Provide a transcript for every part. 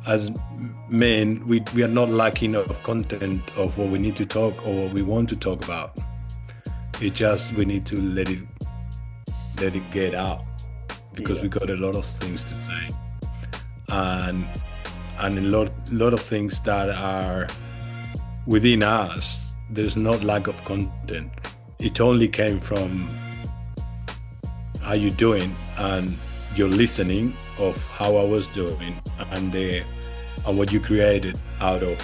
as men, we are not lacking of content of what we need to talk or what we want to talk about. It just we need to let it get out because we got a lot of things to say, and a lot of things that are within us. There's not lack of content. It only came from how you doing and your listening of how I was doing and what you created out of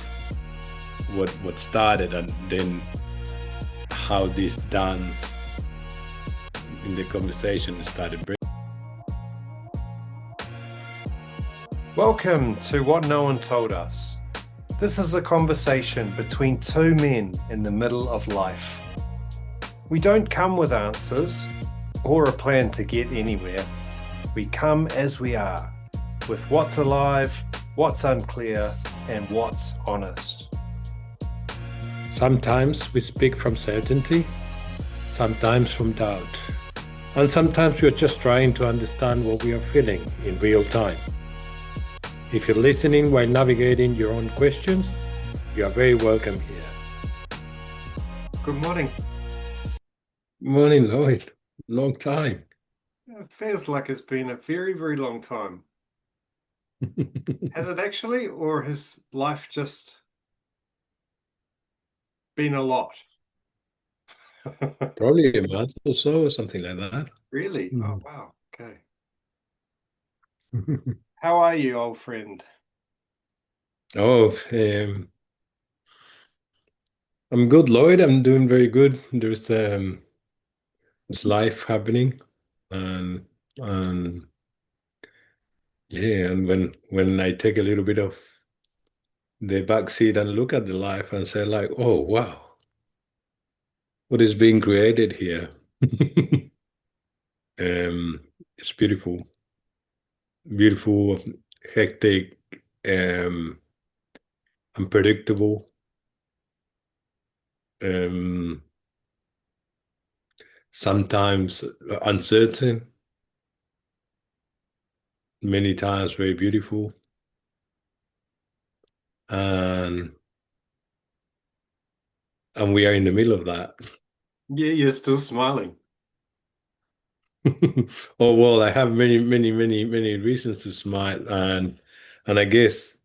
what started, and then how this dance in the conversation started. Welcome to What No One Told Us. This is a conversation between two men in the middle of life. We don't come with answers or a plan to get anywhere. We come as we are, with what's alive, what's unclear, and what's honest. Sometimes we speak from certainty, sometimes from doubt, and sometimes we're just trying to understand what we are feeling in real time. If you're listening while navigating your own questions, you are very welcome here. Good morning. Morning, Lloyd. Long time. It feels like it's been a very, very long time. Has it actually, or has life just been a lot? Probably a month or so, or something like that. Really? Oh, wow. Okay. How are you, old friend? Oh, I'm good, Lloyd. I'm doing very good. There's life happening, and and yeah, and when I take a little bit of the back seat and look at the life and say like, oh wow, what is being created here? It's beautiful, beautiful, hectic, unpredictable, um, sometimes uncertain, many times very beautiful, and we are in the middle of that. Yeah, you're still smiling. Oh well, I have many, many, many, many reasons to smile, and I guess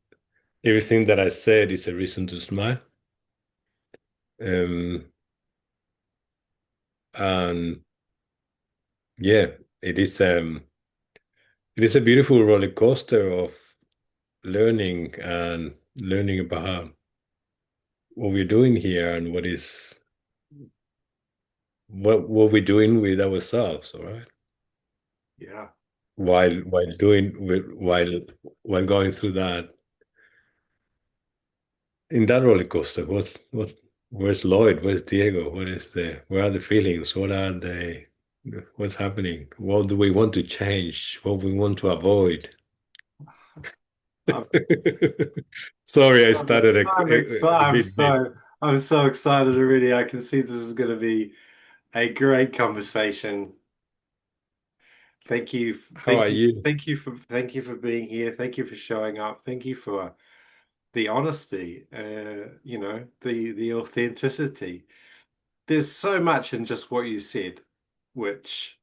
everything that I said is a reason to smile. Um, and yeah, it is it is a beautiful roller coaster of learning about what we're doing here and what we're doing with ourselves, all right? Yeah. While while going through that in that roller coaster, where's Lloyd? Where's Diego? Where are the feelings? What's happening? What do we want to change? What we want to avoid? I'm, Sorry, I started I'm excited. a bit deep. I'm so excited already. I can see this is going to be a great conversation. Thank you. How are you? Thank you for being here. Thank you for showing up. Thank you for the honesty, the authenticity. There's so much in just what you said, which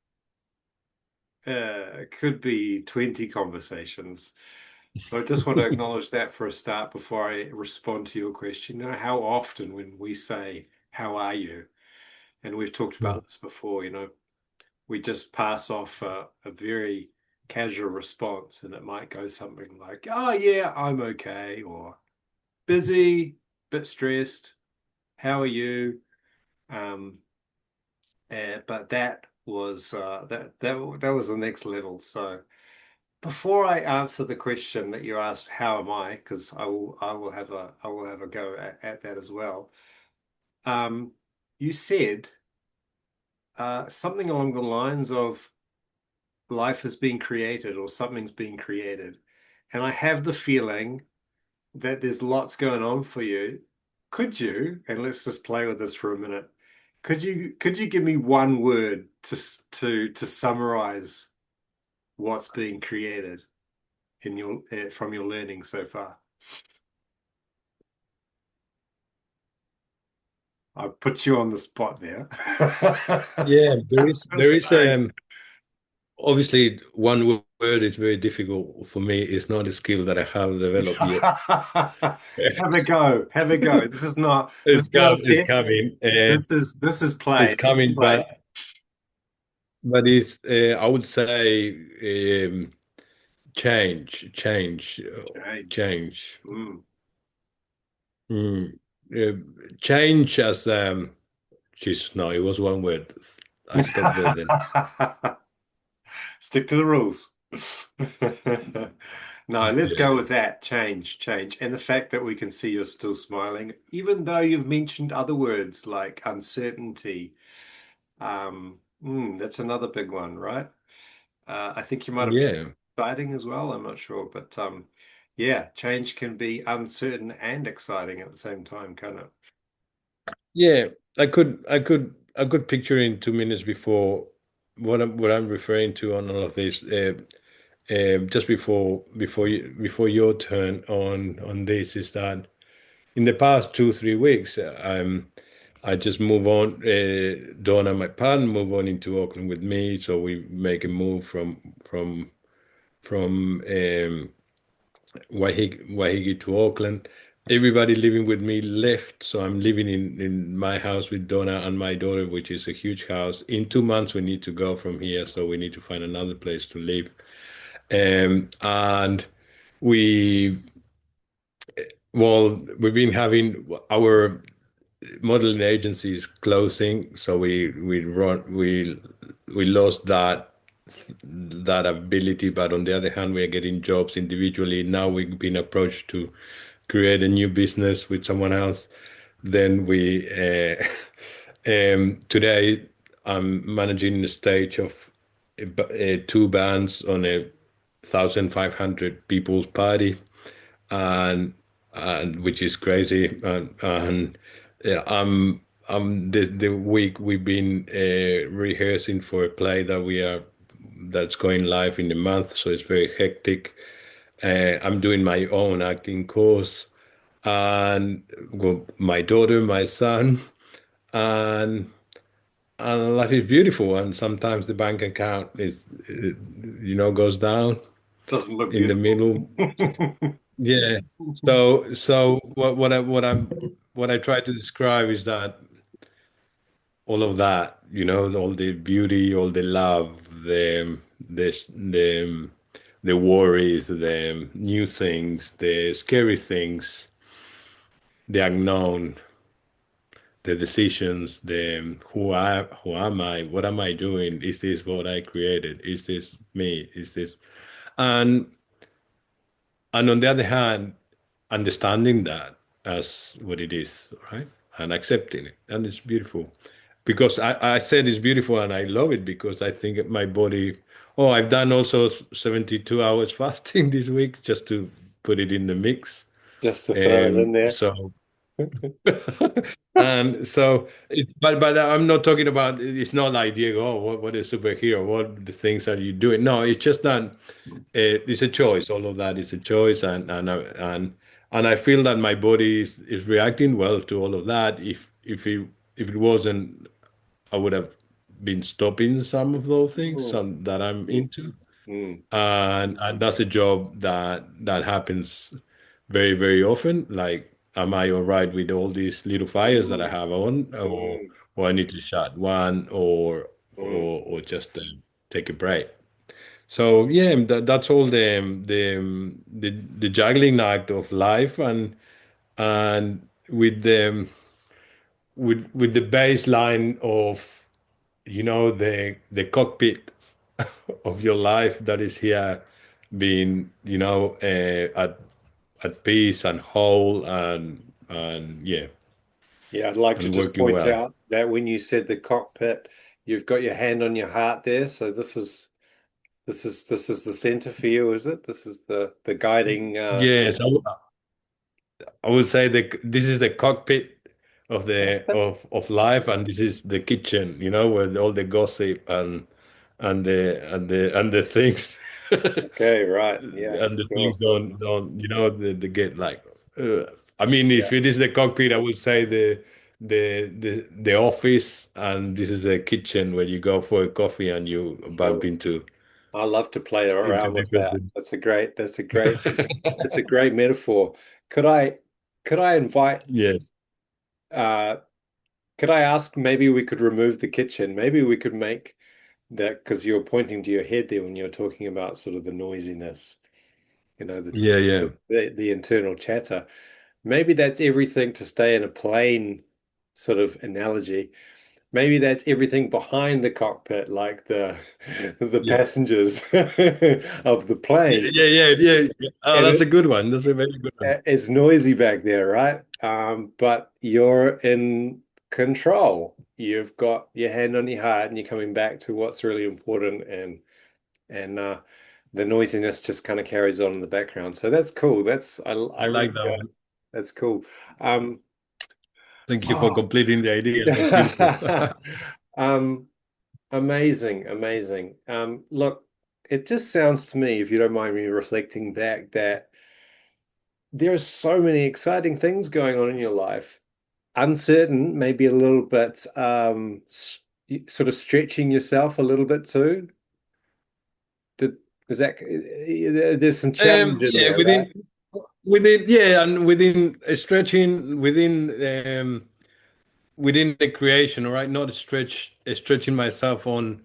could be 20 conversations. So I just want to acknowledge that for a start before I respond to your question. You know, how often when we say, "How are you?" and we've talked about this before, we just pass off a very casual response, and it might go something like, "Oh yeah, I'm okay," or "Busy, bit stressed. How are you?" Um, but that was the next level. So before I answer the question that you asked, how am I? Because I will have a go at that as well. Um, you said something along the lines of life has been created or something's been created, and I have the feeling that there's lots going on for you. Could you, and let's just play with this for a minute, could you give me one word to summarize what's being created? in your from your learning so far? I put you on the spot there. Yeah, there is So obviously one word is very difficult for me. It's not a skill that I have developed yet. have a go. Have a go. This is not a It's test. coming. This is It's play. This is coming, play. but it's I would say change, change, Change. change, Mm. mm, uh, change as Jeez, no, it was one word. I stopped there then. Stick to the rules. No, let's Yeah, go with that. Change, change. And the fact that we can see you're still smiling, even though you've mentioned other words like uncertainty. That's another big one, right? I think you might have yeah, exciting as well. I'm not sure, but yeah, change can be uncertain and exciting at the same time, can't it? yeah. I could picture in 2 minutes before what I'm referring to on all of this. Just before your turn on this is that in the past 2 3 weeks, I just move on. Donna, my partner, move on into Auckland with me, so we make a move from Wahigi to Auckland. Everybody living with me left, so I'm living in my house with Donna and my daughter, which is a huge house. In 2 months, we need to go from here, so we need to find another place to live. And we, well, we've been having our modeling agency is closing, so we lost that ability. But on the other hand, we are getting jobs individually. Now we've been approached to create a new business with someone else. Then we today I'm managing the stage of two bands on a 1,500 people's party, and which is crazy. And yeah, the week we've been rehearsing for a play that's going live in a month, so it's very hectic. I'm doing my own acting course, and well, my daughter, my son, and life is beautiful. And sometimes the bank account goes down Doesn't look in the beautiful. middle. Yeah. So what I try to describe is that all of that, all the beauty, all the love, the the worries, the new things, the scary things, the unknown, the decisions, the who am I, what am I doing? Is this what I created? Is this me? Is this and And on the other hand, understanding that as what it is, right? And accepting it. And it's beautiful. Because I said it's beautiful and I love it because I think my body. Oh, I've done also 72 hours fasting this week just to put it in the mix. Just to throw it in there. So and so, but I'm not talking about. It's not like Diego. Oh, what a superhero! What the things are you doing? No, it's just that it's a choice. All of that is a choice, and I feel that my body is reacting well to all of that. If it wasn't, I would have been stopping some of those things Mm, that I'm into, mm, and that's a job that happens very very often. Like, am I all right with all these little fires that I mm, have on, mm, or I need to shut one, mm, or just take a break? So yeah, that's all the juggling act of life, and with the baseline of the cockpit of your life that is here, being at peace and whole, and yeah, Yeah, I'd like to and just working point well. out that when you said the cockpit, you've got your hand on your heart there. So this is the center for you, is it? This is the guiding Yes, I would say this is the cockpit of the of life, and this is the kitchen, where all the gossip and the things Okay, right. Yeah, and the sure. things don't they get like I mean, Yeah. if it is the cockpit, I would say the office, and this is the kitchen where you go for a coffee and you bump Sure. into I love to play around with different that. things. That's a great metaphor. Could I could I invite Yes. uh could I ask maybe we could remove the kitchen? Maybe we could make that because you were pointing to your head there when you were talking about sort of the noisiness, Yeah, yeah. the internal chatter. Maybe that's everything to stay in a plane sort of analogy. Maybe that's everything behind the cockpit, like the Yeah. passengers of the Yeah, plane. yeah, yeah, yeah. Yeah. Oh, And that's a good one. That's a very good one. it's noisy back there, right? But you're in control. You've got your hand on your heart, and you're coming back to what's really important, and the noisiness just kind of carries on in the background. So that's cool. I I really like that one. that's cool. Um, Thank you for oh, completing the idea. That's beautiful. um, amazing, amazing. Look, it just sounds to me, if you don't mind me reflecting back, that there are so many exciting things going on in your life. Uncertain, maybe a little bit, sort of stretching yourself a little bit too. Did, is that there's some challenge in Yeah, there, right? yeah, and within stretching within the creation, all right, not stretching myself on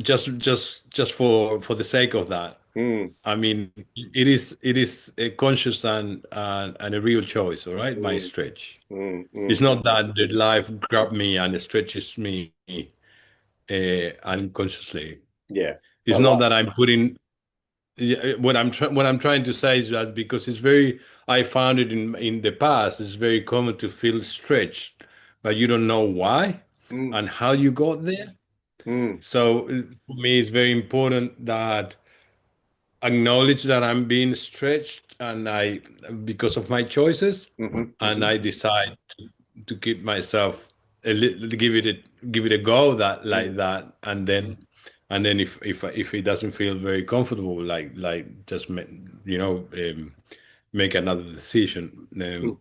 just for the sake of that. Mm, I mean, it is a conscious and a real choice, all right, my mm, stretch. It's mm. not that the life grabbed me and stretches me unconsciously. Yeah, I It's not like. that I'm putting. Yeah, what I'm trying to say is that because it's very, I found it in the past, it's very common to feel stretched, but you don't know why Mm, and how you got there. mm, So for me, it's very important that acknowledge that I'm being stretched and I because of my choices, and hmm I decide to keep myself a little, give it a go that like mm, that, and then if it doesn't feel very comfortable, like just make another decision. mm.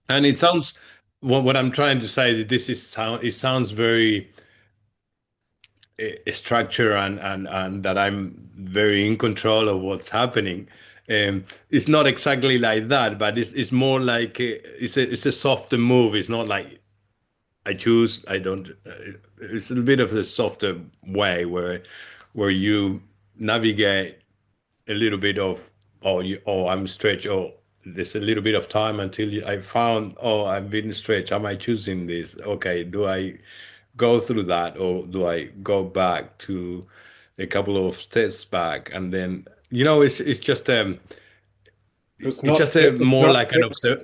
And it sounds what I'm trying to say that this is sound it sounds very structure and that I'm very in control of what's happening. It's not exactly like that, but it's more like it's a softer move. It's not like I choose. I don't. It's a bit of a softer way where you navigate a little bit of I'm stretched, there's a little bit of time until I found, I've been stretched, am I choosing this? Okay, do I go through that, or do I go back to a couple of steps back, and then it's just it's just a It's more not like fixed.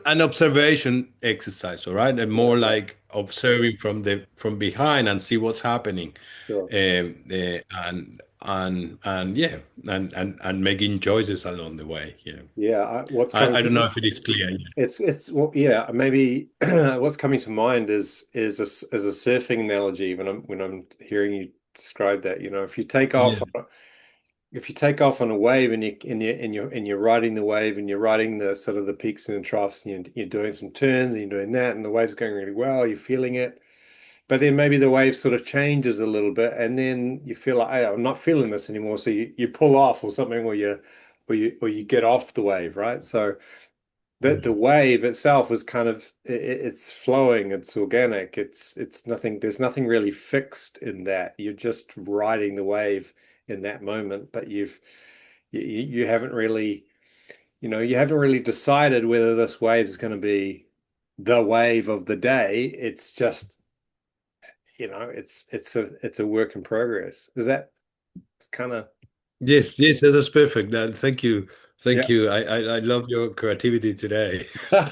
an observation exercise, all right, and Yeah, more yeah, like observing from behind and see what's happening, sure. and yeah, and making choices along the way. Yeah, Yeah, I don't know if it is clear yet. it's well, yeah, maybe what's coming to mind is a surfing analogy when I'm hearing you describe that. Yeah, If you take off on a wave and you're riding the wave and you're riding the sort of the peaks and the troughs and you're doing some turns and you're doing that and the wave's going really well, you're feeling it. But then maybe the wave sort of changes a little bit and then you feel like, hey, I'm not feeling this anymore. So you pull off or something or you get off the wave, right? So the wave itself is kind of it's flowing, it's organic, it's nothing, there's nothing really fixed in that. You're just riding the wave in that moment, but you haven't really, you haven't really decided whether this wave is going to be the wave of the day. It's just, it's a work in progress. Is that it's kind of yes, yes, that's perfect. Thank you, yeah. thank you. I love your creativity today.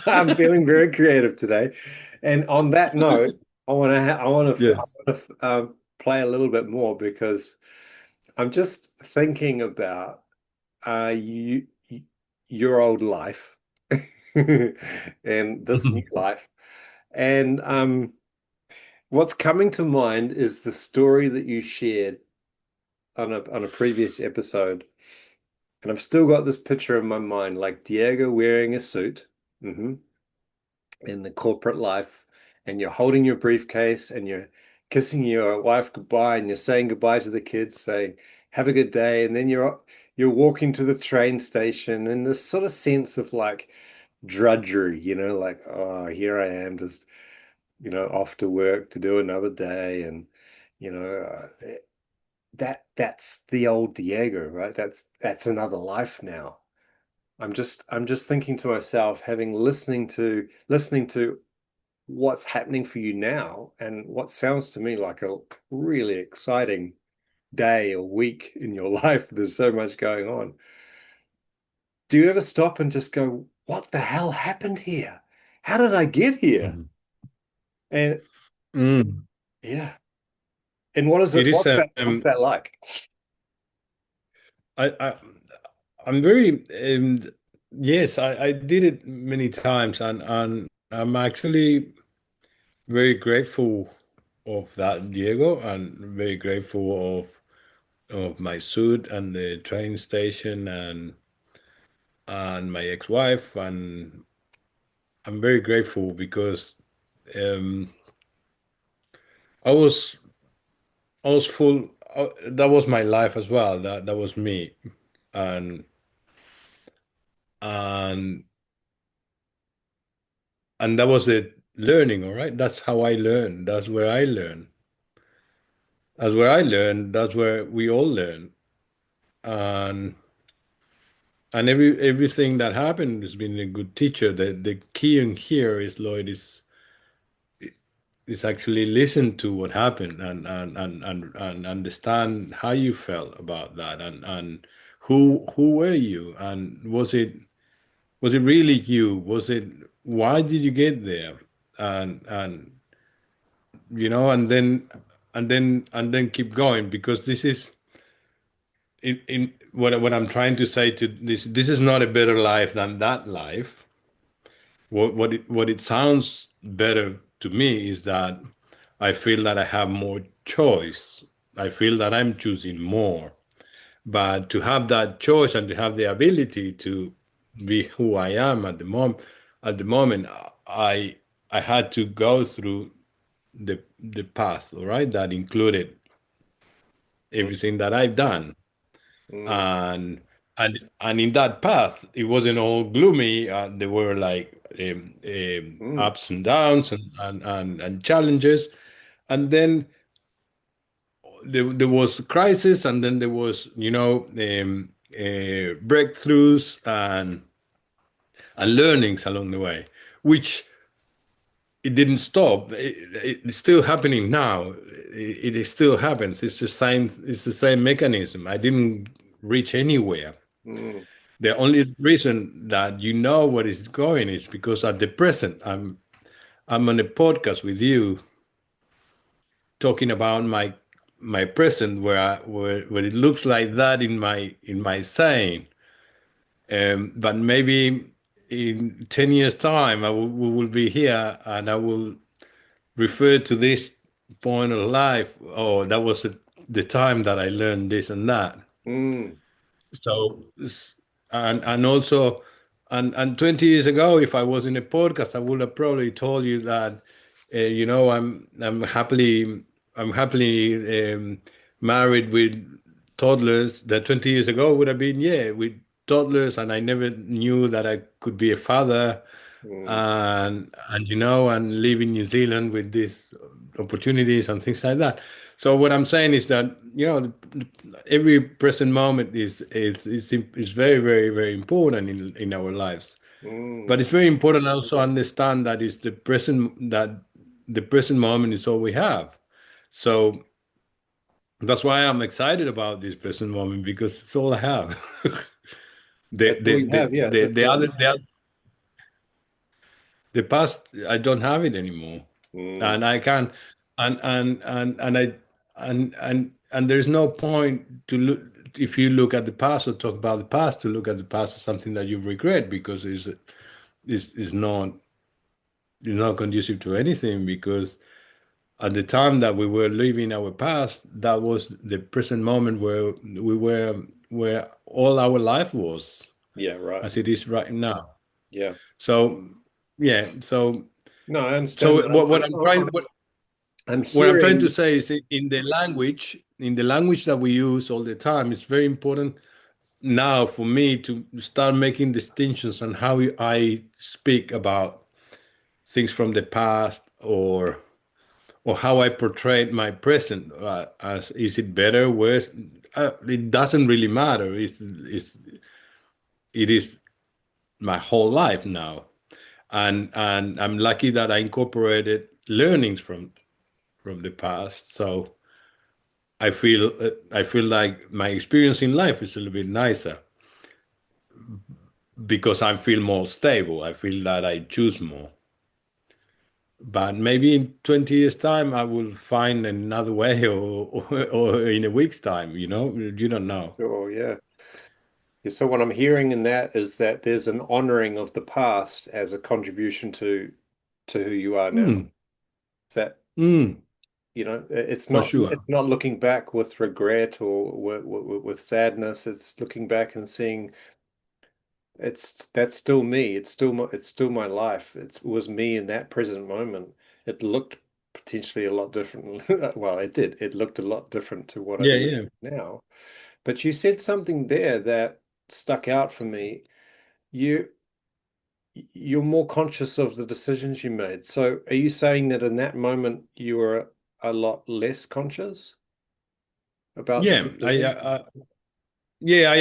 I'm feeling very creative today. And on that note, Yes. I want to play a little bit more because I'm just thinking about you your old life and this new life. And What's coming to mind is the story that you shared on a previous episode. And I've still got this picture in my mind, like Diego wearing a suit, in the corporate life, and you're holding your briefcase and you're kissing your wife goodbye and you're saying goodbye to the kids, saying, have a good day. And then you're walking to the train station and this sort of sense of like drudgery, like, oh, here I am just, off to work to do another day. And, you know, that's the old Diego, right? That's another life now. I'm just thinking to myself, having listening to what's happening for you now and what sounds to me like a really exciting day or week in your life. There's so much going on. Do you ever stop and just go, what the hell happened here? How did I get here? Mhm. And Mm. yeah. And what is It it? is What's that like? I I'm very yes, I did it many times, and I'm actually very grateful of that, Diego, and very grateful of my suit and the train station and my ex-wife, and I'm very grateful because um I was I was full that was my life as well. That was me. And and and that was it, learning. All right, that's how I learn. That's where I learn. That's where I learn. That's where we all learn. And everything that happened has been a good teacher. The key in here is, Lloyd, is actually listen to what happened, and understand how you felt about that, and who were you, and was it really you? Was it, why did you get there? And and then keep going, because this is in what I'm trying to say to this is not a better life than that life. What it sounds better to me is that I feel that I have more choice. I feel that I'm choosing more. But to have that choice and to have the ability to be who I am at the moment, I had to go through the path, all right, that included Mm, everything that I've done. mm, And and and in that path, it wasn't all gloomy. There were like mm, ups and downs and challenges, and then there was crisis, and then there was breakthroughs and learnings along the way, which it didn't stop. It's still happening now. It still happens. It's the same. It's the same mechanism. I didn't reach anywhere. mm, The only reason that you know what is going is because at the present, I'm on a podcast with you talking about my present, where it looks like that in my saying. But maybe in 10 years time, we will be here, and I will refer to this point of life. Oh, that was the time that I learned this and that. mm, So, and also, and 20 years ago, if I was in a podcast, I would have probably told you that, I'm happily married with toddlers. That 20 years ago would have been, yeah, with toddlers, and I never knew that I could be a father, mm, and live in New Zealand with these opportunities and things like that. So what I'm saying is that, every present moment is very, very, very important in our lives. mm, But it's very important also understand that the present moment is all we have. So that's why I'm excited about this present moment, because it's all I have. the that's all the you the have. Yeah, the, that's the all. other the past, I don't have it anymore, Mm, and I can, and there's no point to look, if you look at the past or talk about the past, to look at the past as something that you regret, because is not conducive to anything, because At the time that we were living our past, that was the present moment where we were, where all our life was, Yeah, right. as it is right now. Yeah. So yeah, No, I understand so that. what I'm trying I'm what I'm trying to hearing. say is in the language that we use all the time, it's very important now for me to start making distinctions on how I speak about things from the past, or how I portray my present. As is it better, worse? It doesn't really matter. It is my whole life now, and I'm lucky that I incorporated learnings from the past. So I feel like my experience in life is a little bit nicer because I feel more stable. I feel that I choose more. But maybe in 20 years' time, I will find another way, or in a week's time, you don't know. Oh, yeah. Yeah, so what I'm hearing in that is that there's an honoring of the past as a contribution to who you are now. Mm, Is that, mm, it's for not sure. it's not looking back with regret or with sadness. It's looking back and seeing that's still me. It's still my life. It was me in that present moment. It looked potentially a lot different. Well, it did. It looked a lot different to what I Yeah, do yeah. now. But you said something there that stuck out for me. You you're more conscious of the decisions you made. So are you saying that in that moment you were a lot less conscious about the Yeah, decision? yeah, I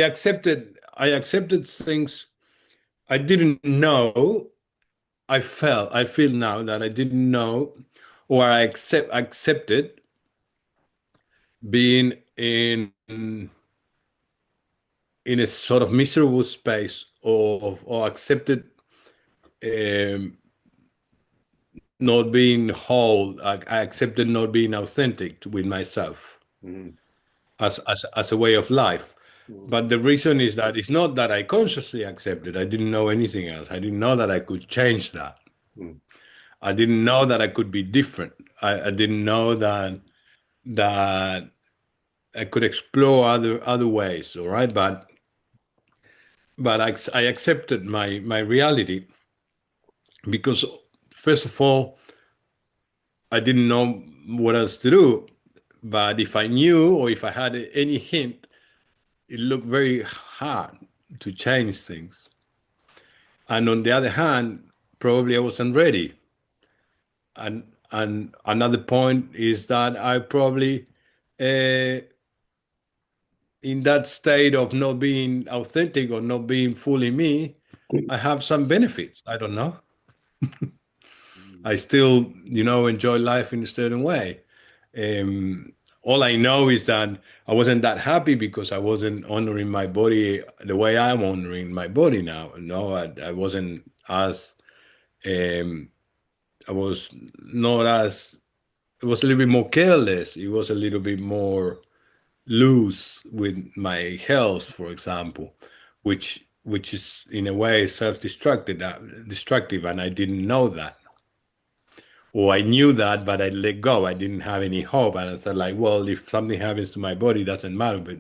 accepted things I didn't know. I feel now that I didn't know, or I accepted being in a sort of miserable space, or accepted um, not being whole. I accepted not being authentic with myself Mm, as a way of life. mm, But the reason is that it's not that I consciously accepted. I didn't know anything else. I didn't know that I could change that. mm, I didn't know that I could be different. I didn't know that I could explore other ways. All right, but I accepted my reality because, first of all, I didn't know what else to do. But if I knew, or if I had any hint, it looked very hard to change things. And on the other hand, probably I wasn't ready. And another point is that I probably, uh, in that state of not being authentic or not being fully me, I have some benefits. I don't know. mm, I still, enjoy life in a certain way. Um, all I know is that I wasn't that happy because I wasn't honoring my body the way I'm honoring my body now. No, I wasn't as, um, I was not as, it was a little bit more careless. It was a little bit more loose with my health, for example, which is in a way destructive, and I didn't know that. Or I knew that, but I let go. I didn't have any hope, and I said, like, well, if something happens to my body, it doesn't matter. But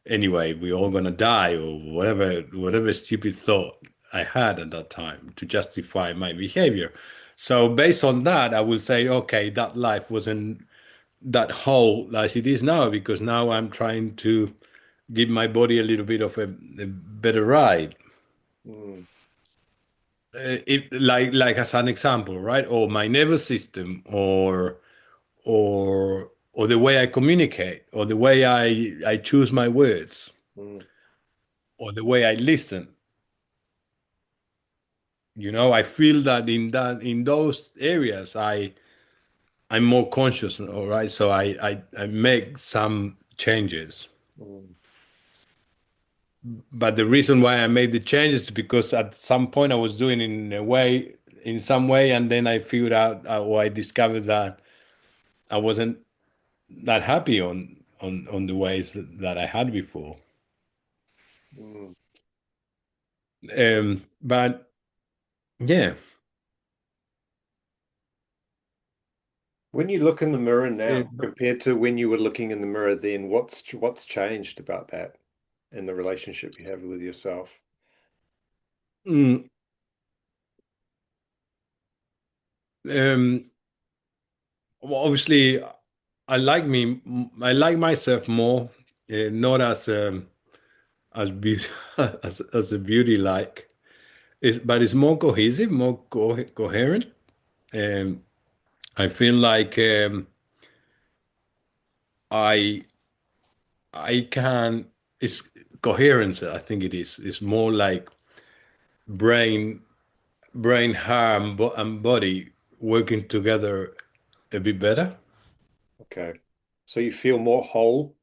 anyway, we're all gonna die, or whatever stupid thought I had at that time to justify my behavior. So based on that, I would say, okay, that life wasn't that whole as it is now, because now I'm trying to give my body a little bit of a better ride. mm, Like as an example, right? Or my nervous system, or the way I communicate, or the way I choose my words, mm, or the way I listen. I feel that in those areas I'm more conscious, all right? So I make some changes. mm, But the reason why I made the changes is because at some point I was doing it in some way, and then I figured out, or I discovered that I wasn't that happy on the ways that I had before. mm. But yeah, When you look in the mirror Uh, now, compared to when you were looking in the mirror then, what's changed about that in the relationship you have with yourself? mm, um, well, obviously, I like myself more, not as beauty as a beauty like, but it's more cohesive, more coherent. Um, I feel like I I can. It's coherence. I think it is. It's more like brain, heart, and body working together a bit better. Okay. So you feel more whole?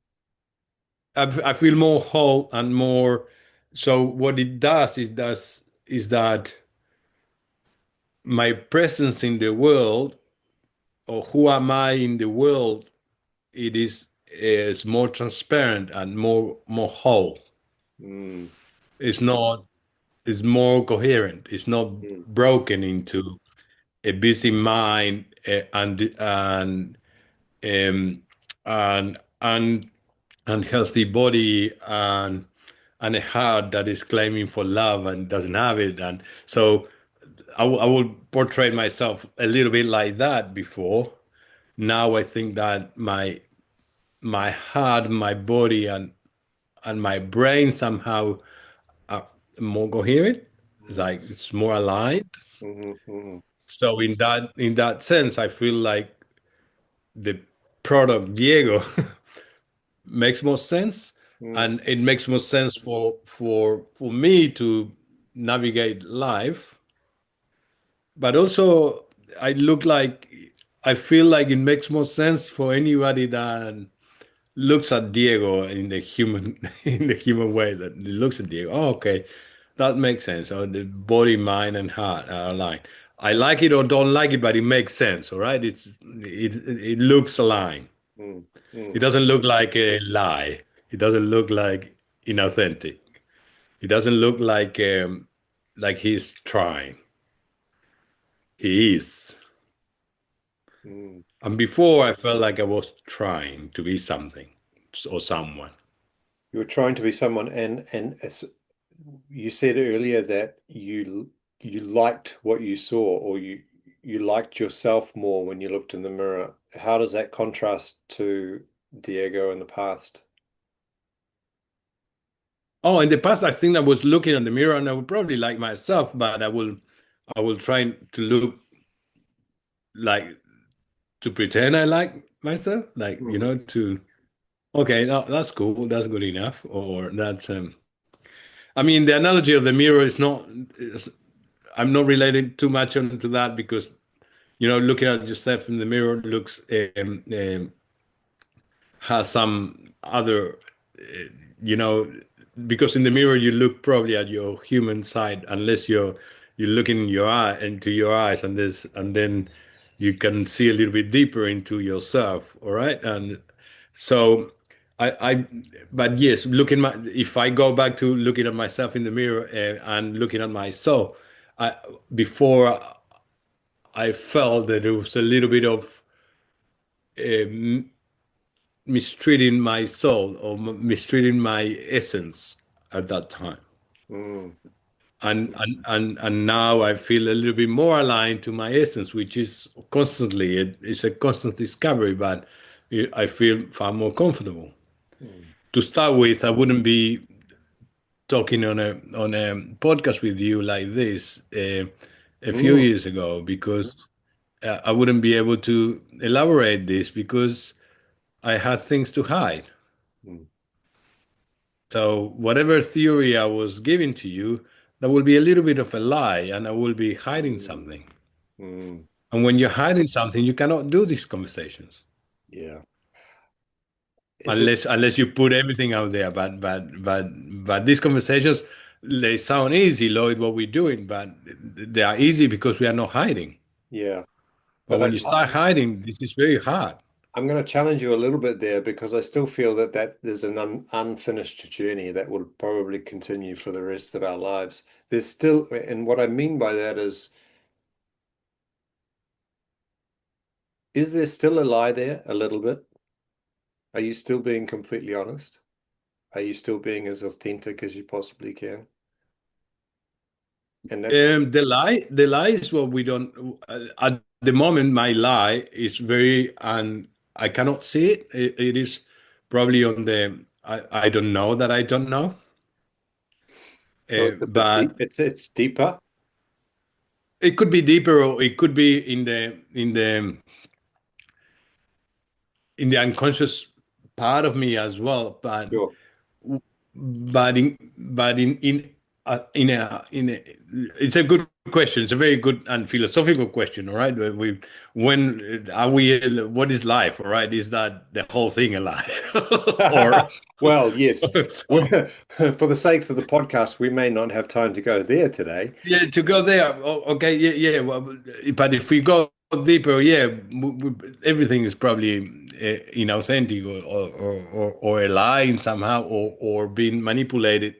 I feel more whole and more. So what it does is that my presence in the world, or who am I in the world, it is more transparent and more whole. Mm, It's not. It's more coherent. It's not mm, broken into a busy mind, um, and unhealthy body, and a heart that is claiming for love and doesn't have it. And so I will portray myself a little bit like that before. Now I think that my heart, my body, and my brain somehow are more coherent, mm, like it's more aligned. mm, mm, So in that sense, I feel like the product Diego makes more sense, mm, and it makes more sense for me to navigate life. But also, I feel like it makes more sense for anybody that looks at Diego in the human in the human way, that looks at Diego. Oh, okay, that makes sense. So the body, mind, and heart are aligned. I like it or don't like it, but it makes sense. All right, it looks aligned. mm, It mm, doesn't look like a lie. It doesn't look like inauthentic. It doesn't look like he's trying. He is. mm. And before, I felt like I was trying to be something or someone. You were trying to be someone, and as you said earlier that you liked what you saw, or you liked yourself more when you looked in the mirror. How does that contrast to Diego in the past? Oh, in the past, I think I was looking in the mirror and I would probably like myself, but I will try to look like, to pretend I like myself, like, Mm, okay, that's cool, that's good enough, or I mean, the analogy of the mirror I'm not relating too much onto that because, looking at yourself in the mirror looks has some other, you know, because in the mirror you look probably at your human side, unless you're looking in into your eyes, and then you can see a little bit deeper into yourself. All right, and so I but yes, if I go back to looking at myself in the mirror, and looking at my soul, I before I felt that there was a little bit of um, mistreating my soul, or mistreating my essence at that time. mm, And now I feel a little bit more aligned to my essence, which is it's a constant discovery, but I feel far more comfortable. mm, To start with, I wouldn't be talking on a podcast with you like this a few mm, years ago, because I wouldn't be able to elaborate this because I had things to hide. mm, So whatever theory I was giving to you, that will be a little bit of a lie, and I will be hiding mm, something. mm. And when you're hiding something, you cannot do these conversations Yeah. Is it? unless you put everything out there. But these conversations, they sound easy, Lloyd, what we're doing, but they are easy because we are not hiding. Yeah. But But when you start hiding, this is very hard. I'm going to challenge you a little bit there because I still feel that there's an unfinished journey that will probably continue for the rest of our lives. There's still, and what I mean by that is Is there still a lie there a little bit? Are you still being completely honest? Are you still being as authentic as you possibly can? And that's The lie is what we don't. At the moment, my lie is very, and I cannot see it. It is probably on the. I don't know that I don't know. so it's a bit But deep. It's deeper. it could be deeper, or it could be in the unconscious part of me as well. Sure. But it's a good question. It's a very good and philosophical question. All right, when are we? What is life? All right, is that the whole thing alive, or Well, yes. For the sakes of the podcast, we may not have time to go there today. yeah, to go there? Okay, yeah, yeah. Well, but if we go deeper, yeah, everything is probably inauthentic, or a lie somehow, or being manipulated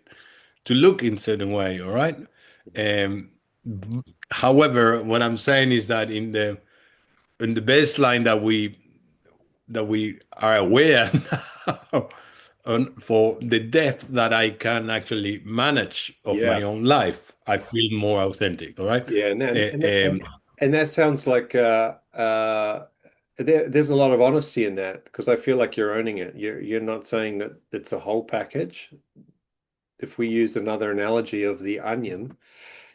to look in certain way. All right. Um, However, what I'm saying is that in the baseline that we are aware now, for the depth that I can actually manage of my Yeah. own life, I feel more authentic. All right. Yeah, Uh, um, and that sounds like there's a lot of honesty in that because I feel like you're owning it. You're not saying that it's a whole package. If we use another analogy of the onion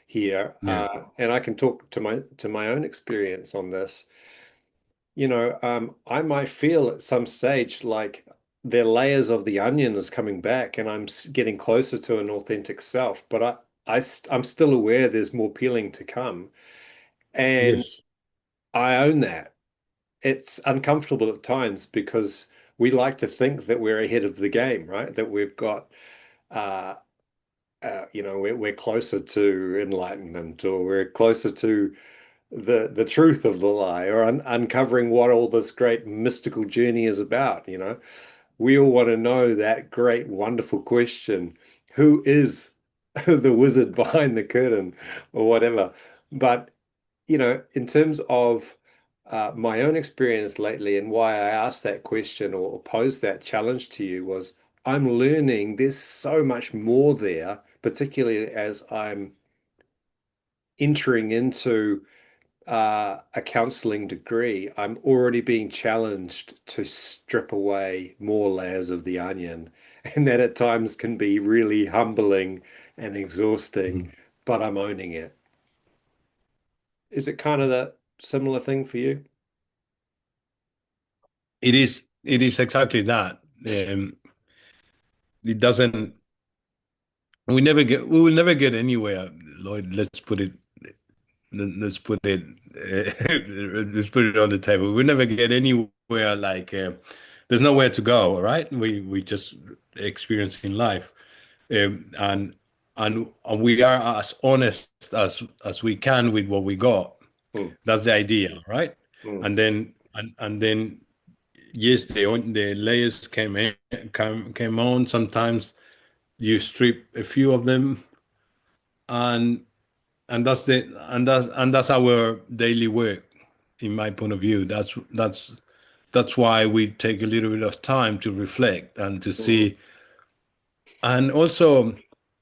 here, yeah. and I can talk to my own experience on this. I might feel at some stage like the layers of the onion is coming back, and I'm getting closer to an authentic self. But I'm still aware there's more peeling to come, and Yes. I own that. It's uncomfortable at times because we like to think that we're ahead of the game, right? That we've got, uh, we're closer to enlightenment, or we're closer to the truth of the lie, or uncovering what all this great mystical journey is about. We all want to know that great, wonderful question: who is the wizard behind the curtain, or whatever? But in terms of my own experience lately and why I asked that question or posed that challenge to you was I'm learning there's so much more there, particularly as I'm entering into a counseling degree. I'm already being challenged to strip away more layers of the onion, and that at times can be really humbling and exhausting, Mhm. but I'm owning it. Is it kind of the similar thing for you? It is. It is exactly that. It doesn't. We never get. We will never get anywhere, Lloyd. Let's put it let's put it on the table. We never get anywhere. Like there's nowhere to go. All right, we just experiencing life, and and we are as honest as we can with what we got. Mm, That's the idea, right? mm, And then yes, the layers came on. Sometimes you strip a few of them, and that's our daily work, in my point of view. That's why we take a little bit of time to reflect and to mm. see, and also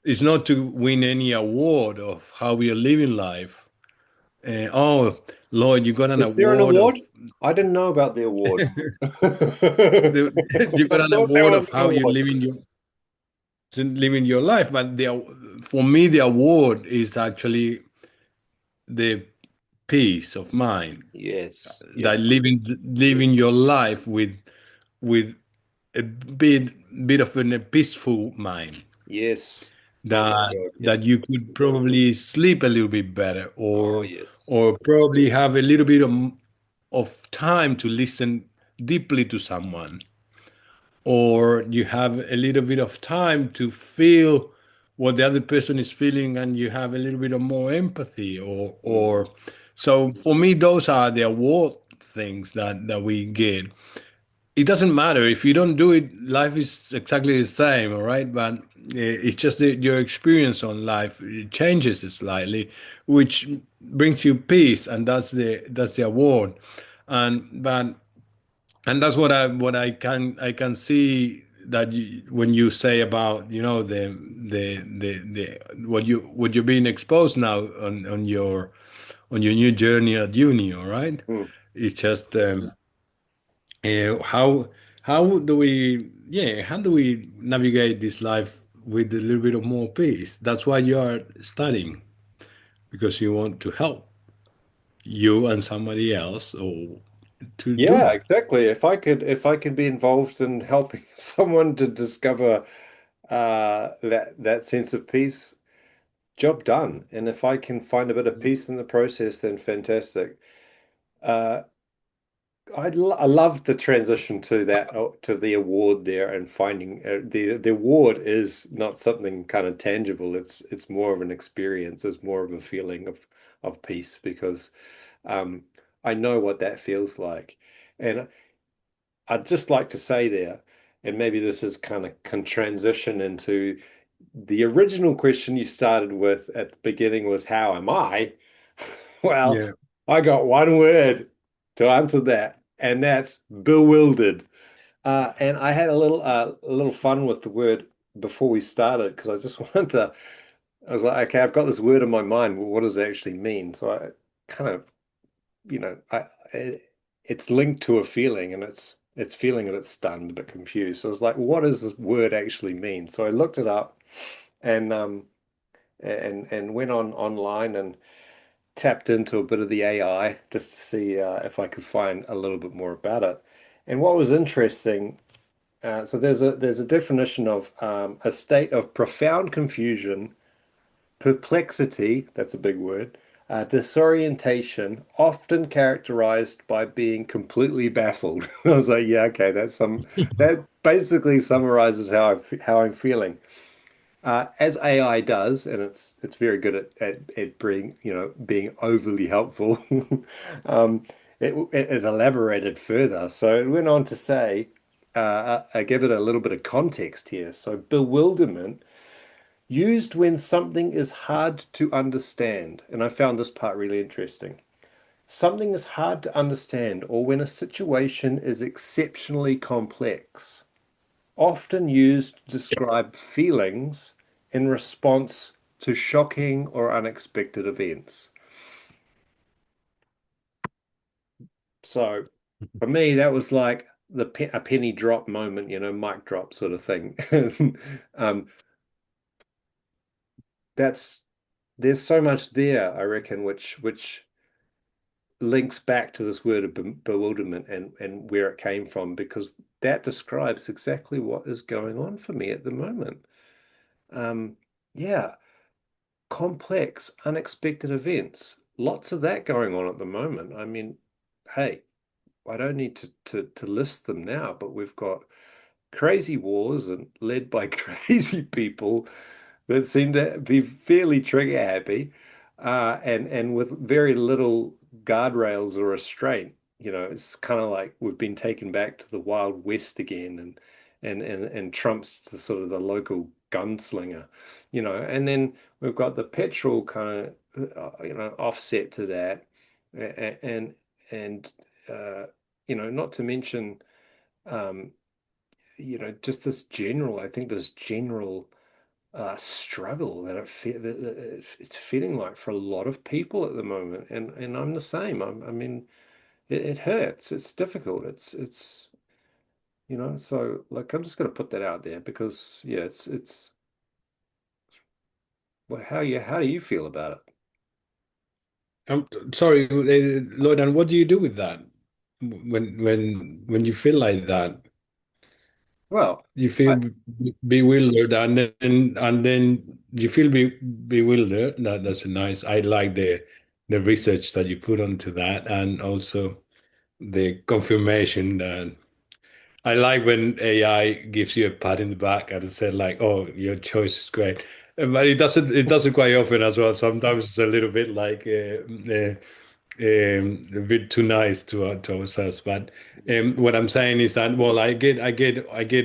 it's not to win any award of how we are living life. Oh, Lloyd, you got an Is there an award of award? I didn't know about the award. you I got an thought there award was of an how you award. living your life, but for me the award is actually the peace of mind, Yes, that yes, living your life with a bit of a peaceful mind, yes. Oh my that God, yes. that you could probably sleep a little bit better, Oh yes. or probably have a little bit of time to listen deeply to someone, or you have a little bit of time to feel what the other person is feeling, and you have a little bit of more empathy, Mm, or so for me those are the award things that we get. It doesn't matter if you don't do it, life is exactly the same, all right? But it's just that your experience on life, it changes slightly, which brings you peace, and that's the award. And but and that's what I can see that when you say about the what you're being exposed now on your new journey at uni, all right? Mm. It's just how do we navigate this life with a little bit of more peace? That's why you are studying, because you want to help you and somebody else or to do Yeah, that. exactly. If I could be involved in helping someone to discover that sense of peace, job done. And if I can find a bit of peace in the process, then fantastic. Uh, I love the transition to that to the award there and finding the award is not something kind of tangible. It's more of an experience. It's more of a feeling of peace because um, I know what that feels like, and I'd just like to say there, and maybe this is kind of can transition into the original question you started with at the beginning was how am I? Well, Yeah. I got one word to answer that, and that's bewildered. And I had a little fun with the word before we started because I just wanted to. I was like, okay, I've got this word in my mind. Well, what does it actually mean? So I kind of, it's linked to a feeling, and it's feeling a bit stunned, a bit confused. So I was like, what does this word actually mean? So I looked it up, and went online and tapped into a bit of the AI just to see if I could find a little bit more about it. And what was interesting, so there's a definition of a state of profound confusion, perplexity, that's a big word, disorientation, often characterized by being completely baffled. I was like, yeah, okay, that basically summarizes how I'm feeling. As AI does, and it's very good at being overly helpful. um, it elaborated further. So it went on to say, I give it a little bit of context here. So bewilderment used when something is hard to understand, and I found this part really interesting. Something is hard to understand, or when a situation is exceptionally complex, often used to describe feelings in response to shocking or unexpected events. So for me, that was like a penny drop moment, mic drop sort of thing. um, that's there's so much there, I reckon, which links back to this word of bewilderment and where it came from, because that describes exactly what is going on for me at the moment. Um, yeah, complex, unexpected events. Lots of that going on at the moment. I mean, hey, I don't need to list them now, but we've got crazy wars and led by crazy people that seem to be fairly trigger happy, and with very little guardrails or restraint. It's kind of like we've been taken back to the Wild West again, and Trump's the sort of the local gunslinger, and then we've got the petrol kind of offset to that, and uh, not to mention um, just I think this general struggle that it's feeling like for a lot of people at the moment, and I'm the same. I mean, it hurts. It's difficult. It's so like I'm just going to put that out there because yeah, it's well, how do you feel about it? I'm sorry, Lloyd, and what do you do with that when you feel like that? Well, You I, feel bewildered, and then you feel bewildered. That's nice. I like the research that you put onto that, and also the confirmation that I like when AI gives you a pat in the back and it said like, "Oh, your choice is great," but it doesn't quite often as well. Sometimes it's a little bit like a bit too nice to ourselves. But what I'm saying is that, well, I get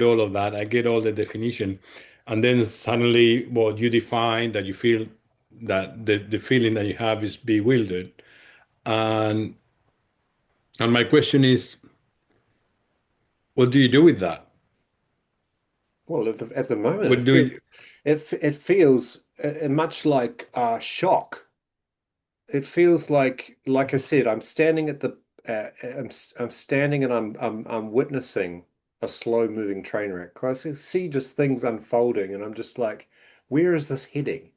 all of that. I get all the definition, and then suddenly, well, you define that you feel that the feeling that you have is bewildered, and And my question is, what do you do with that? Well, at the moment, What do you? it feels much like shock. It feels like I said, I'm standing at the I'm standing and I'm witnessing a slow moving train wreck. I see just things unfolding, and I'm just like, where is this heading?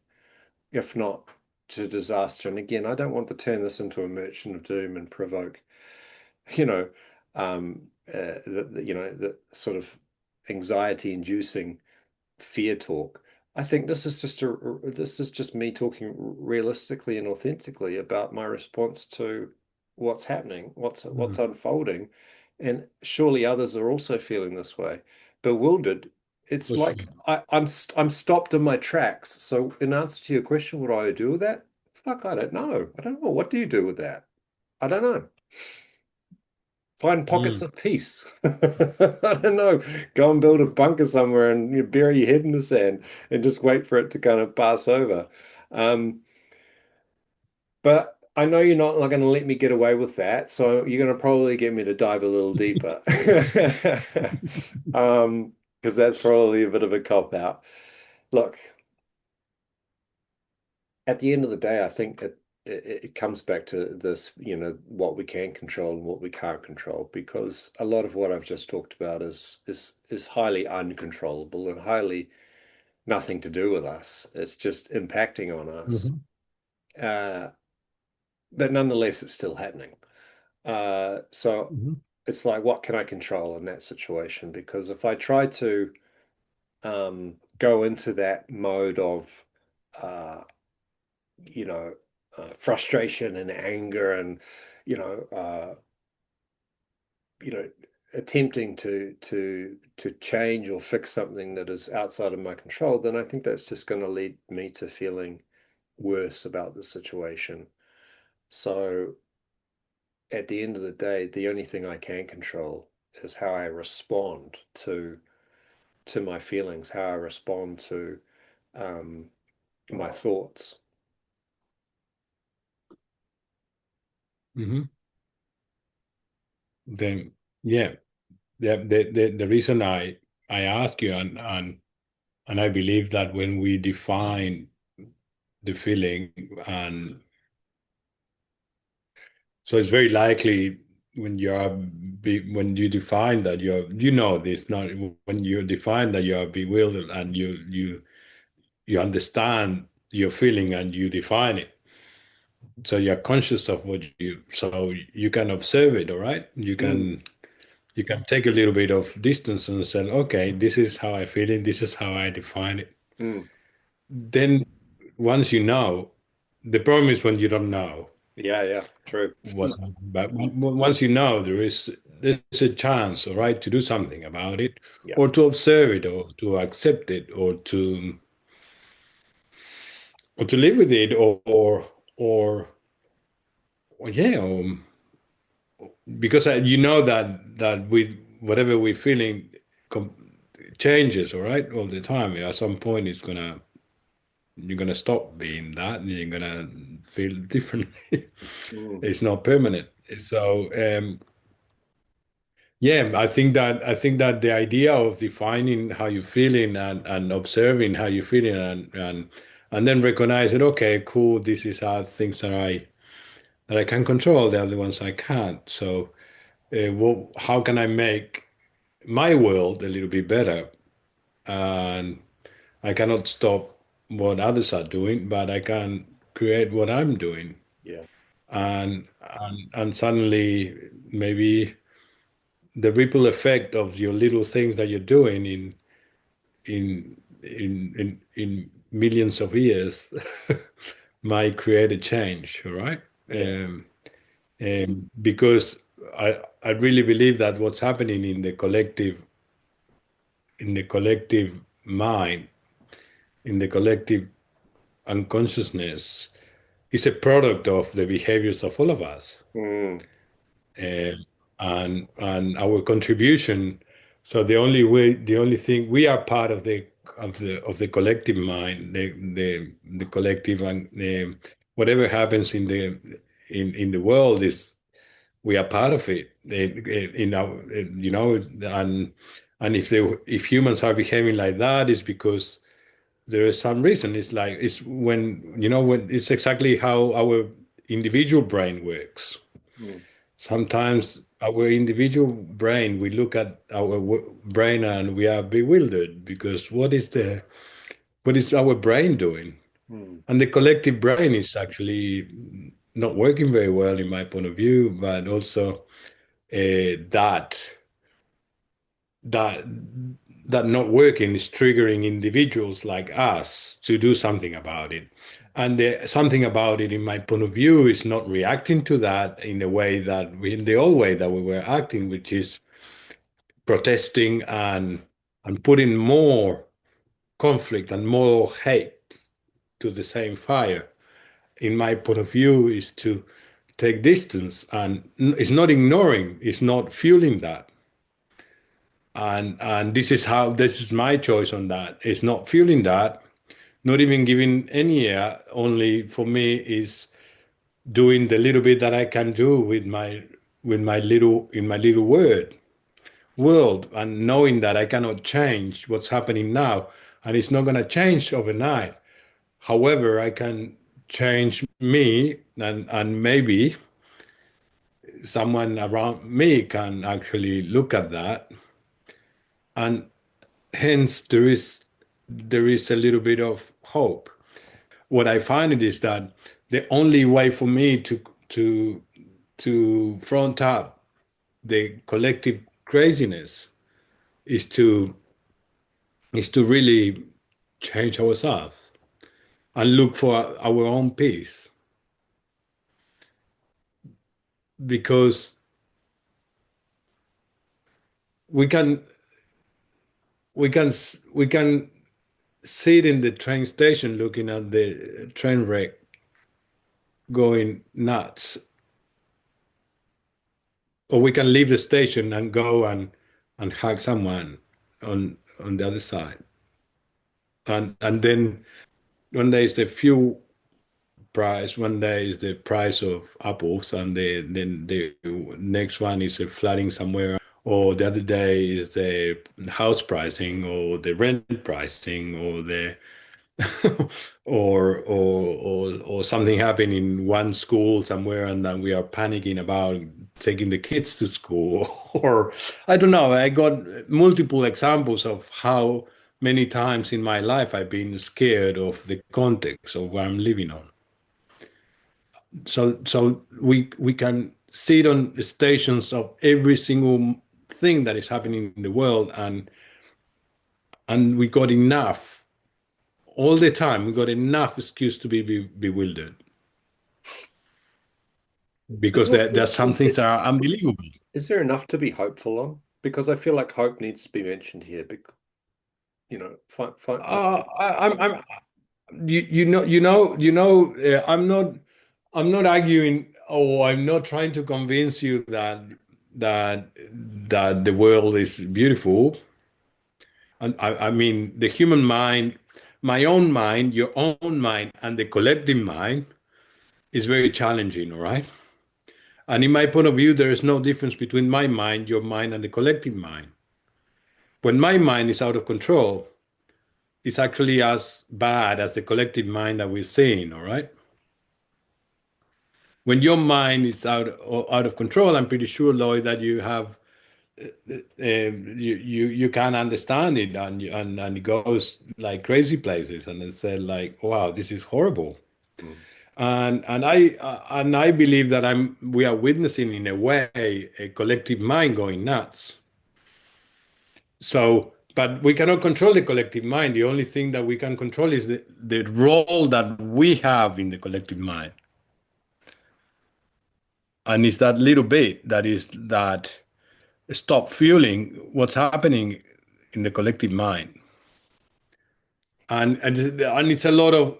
If not to disaster. And again, I don't want to turn this into a merchant of doom and provoke, you know, the sort of anxiety-inducing fear talk. I think this is just me talking realistically and authentically about my response to what's happening, what's Mm. unfolding, and surely others are also feeling this way. Bewildered. It's What's like I'm stopped in my tracks. So in answer to your question, what do I do with that? Fuck, I don't know. I don't know. What do you do with that? I don't know. Find pockets Mm. of peace. I don't know. Go and build a bunker somewhere and you bury your head in the sand and just wait for it to kind of pass over. Um, but I know you're not going to let me get away with that, so you're going to probably get me to dive a little deeper. Because that's probably a bit of a cop out. Look, at the end of the day, I think it comes back to this, what we can control and what we can't control, because a lot of what I've just talked about is highly uncontrollable and highly nothing to do with us. It's just impacting on us. Mhm. Uh, but nonetheless, it's still happening. So Mhm. it's like, what can I control in that situation? Because if I try to go into that mode of uh, frustration and anger and you know uh, you know attempting to change or fix something that is outside of my control, then I think that's just going to lead me to feeling worse about the situation. So at the end of the day, the only thing I can control is how I respond to my feelings, how I respond to um, my thoughts. Mhm. Then, yeah, the reason I ask you, and I believe that when we define the feeling, and so it's very likely when when you define that this, not when you define that you are bewildered and you understand your feeling and you define it, so you're conscious of what so you can observe it, all right, Mm, you can take a little bit of distance and say, okay, this is how I feel it, this is how I define it. mm. Then once you know, the problem is when you don't know Yeah, yeah, true. what's, but once you know, there's a chance, all right, to do something about it, Yeah. or to observe it, or to accept it, or to live with it, or yeah, because you know that with whatever we're feeling com changes, all right, all the time. At some point, you're gonna stop being that, and you're gonna feel differently. Mm, It's not permanent. So yeah, I think that the idea of defining how you're feeling and observing how you're feeling and then recognize it. Okay, cool. This is how things that I can control. The other ones I can't. So, how can I make my world a little bit better? And I cannot stop what others are doing, but I can create what I'm doing. yeah. And suddenly maybe the ripple effect of your little things that you're doing in millions of years might create a change, all right? Yeah. Because I really believe that what's happening in the collective mind, in the collective unconsciousness, is a product of the behaviors of all of us. Mm, uh, and our contribution. So the only thing we are part of the collective mind, the collective, and whatever happens in the world is we are part of it. And if humans are behaving like that, it's because there is some reason. It's like it's when it's exactly how our individual brain works. Mm, Sometimes our individual brain, we look at our brain and we are bewildered because what is our brain doing? mm, And the collective brain is actually not working very well in my point of view, but also that that that not working is triggering individuals like us to do something about it. And something about it, in my point of view, is not reacting to that in a way that in the old way that we were acting, which is protesting and putting more conflict and more hate to the same fire. In my point of view, is to take distance, and it's not ignoring, it's not fueling that. And this is my choice on that. It's not fueling that, not even giving any air. Only for me is doing the little bit that I can do with my little in my little world, and knowing that I cannot change what's happening now, and it's not going to change overnight. However, I can change me, and maybe someone around me can actually look at that, and hence there is a little bit of hope. What I find it is that the only way for me to to front up the collective craziness is to really change ourselves and look for our own peace, because we can we can sit in the train station looking at the train wreck going nuts, or we can leave the station and go and hug someone on the other side. And then one day is the fuel price, one day is the price of apples, and then the next one is a flooding somewhere, or the other day is the house pricing, or the rent pricing, or the or something happened in one school somewhere, and then we are panicking about taking the kids to school. Or I don't know. I got multiple examples of how many times in my life I've been scared of the context of where I'm living on. So we can sit on the stations of every single thing that is happening in the world, and we got enough all the time. We got enough excuse to be bewildered, because there's some is things that are unbelievable. is there enough to be hopeful on? Because I feel like hope needs to be mentioned here. Because I'm I'm not arguing, or I'm not trying to convince you that that the world is beautiful. And I mean, the human mind, my own mind, your own mind, and the collective mind is very challenging, all right? And in my point of view, there is no difference between my mind, your mind, and the collective mind. When my mind is out of control, it's actually as bad as the collective mind that we're seeing, all right? When your mind is out of control, I'm pretty sure, Lloyd, that you have you can understand it, and it goes like crazy places, and it said like, wow, this is horrible. mm. And I believe that we are witnessing in a way a collective mind going nuts. So, but we cannot control the collective mind. The only thing that we can control is the role that we have in the collective mind. And it's that little bit that is that stop fueling what's happening in the collective mind. And it's a lot of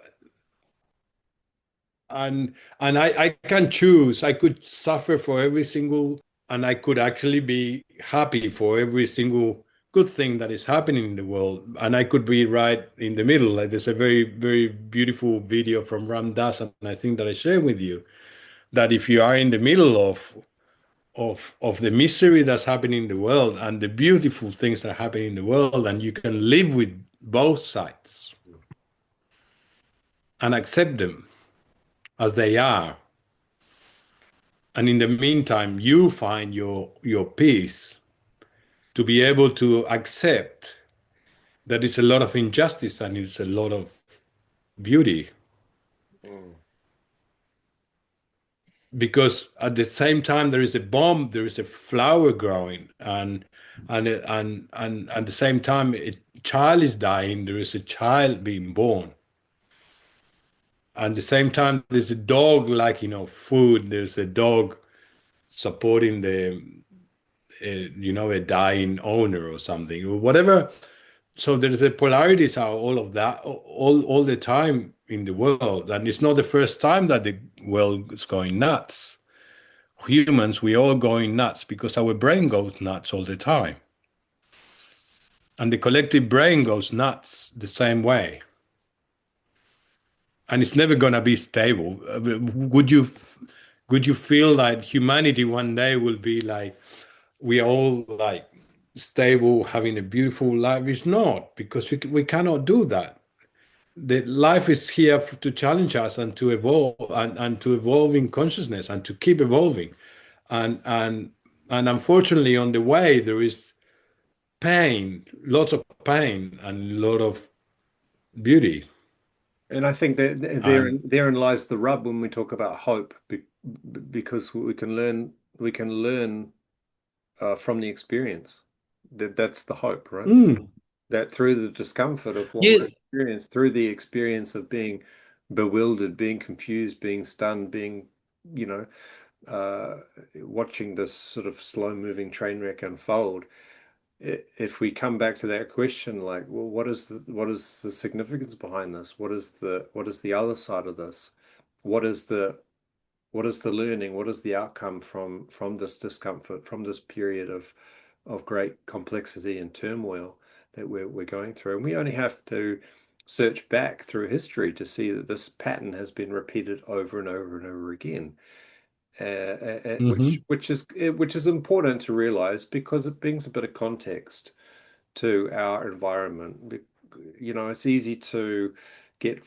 and I can choose. I could suffer for every single, and I could actually be happy for every single good thing that is happening in the world. And I could be right in the middle. Like there's a very, very beautiful video from Ram Dass, and I think that I share with you that if you are in the middle of the misery that's happening in the world and the beautiful things that are happening in the world, and you can live with both sides and accept them as they are. And in the meantime, you find your peace to be able to accept that it's a lot of injustice and it's a lot of beauty. Mm. Because at the same time there is a bomb, there is a flower growing, and at the same time a child is dying, there is a child being born. And at the same time there's a dog like, food, there's a dog supporting a dying owner or something or whatever. So there's the polarities are all of that all the time in the world, and it's not the first time that the world is going nuts. Humans, we all going nuts because our brain goes nuts all the time, and the collective brain goes nuts the same way, and it's never going to be stable. Would you feel that humanity one day will be like we all like stable, having a beautiful life? It's not, because we cannot do that. The life is here to challenge us and to evolve, and to evolve in consciousness and to keep evolving, and unfortunately on the way there is pain, lots of pain and a lot of beauty. And I think that And therein lies the rub when we talk about hope, because we can learn from the experience. That's the hope, right? mm, That through the discomfort of what yeah, we're experiencing, through the experience of being bewildered, being confused, being stunned, being, you know, watching this sort of slow-moving train wreck unfold, if we come back to that question, like, well, what is the significance behind this? What is the other side of this? What is the what is the learning? What is the outcome from this discomfort, from this period of great complexity and turmoil that we're going through? And we only have to search back through history to see that this pattern has been repeated over and over and over again. mhm, Which is important to realize because it brings a bit of context to our environment. You know, it's easy to get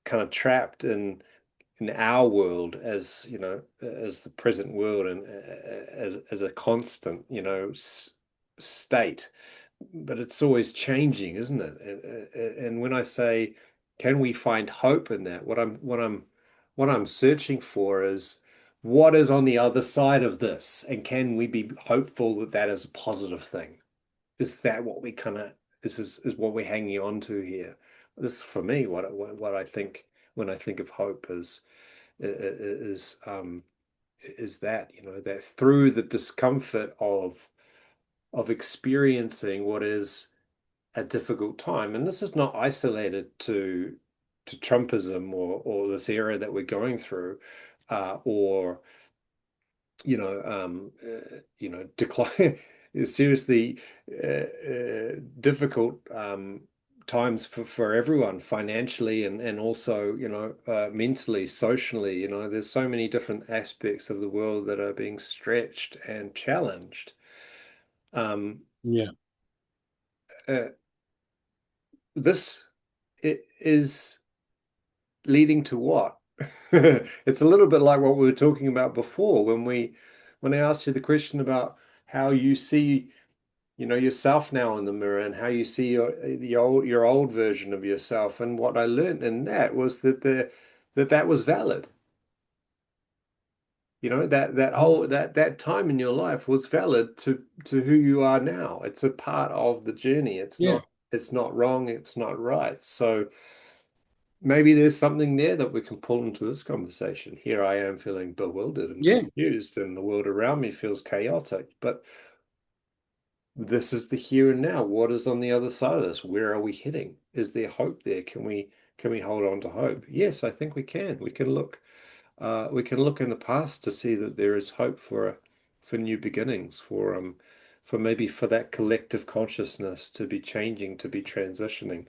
kind of trapped in our world, as you know, as the present world, and as a constant, state. But it's always changing, isn't it? And when I say, can we find hope in that? What I'm searching for is what is on the other side of this, and can we be hopeful that that is a positive thing? Is that what we kind of is what we're hanging on to here? This for me, what I think when I think of hope is is that, that through the discomfort of experiencing what is a difficult time, and this is not isolated to Trumpism or this era that we're going through, or decline seriously difficult times for everyone financially and also mentally, socially. There's so many different aspects of the world that are being stretched and challenged. um, yeah, uh, this it is leading to what? It's a little bit like what we were talking about before when I asked you the question about how you see, yourself now in the mirror, and how you see your old version of yourself. And what I learned in that was that was valid. That time in your life was valid to who you are now. It's a part of the journey. yeah, It's not wrong, it's not right. So maybe there's something there that we can pull into this conversation. Here I am feeling bewildered and yeah, confused, and the world around me feels chaotic. But this is the here and now. What is on the other side of this? Where are we heading? Is there hope there? Can we hold on to hope? Yes, I think we can. We can look in the past to see that there is hope for new beginnings, for maybe for that collective consciousness to be changing, to be transitioning.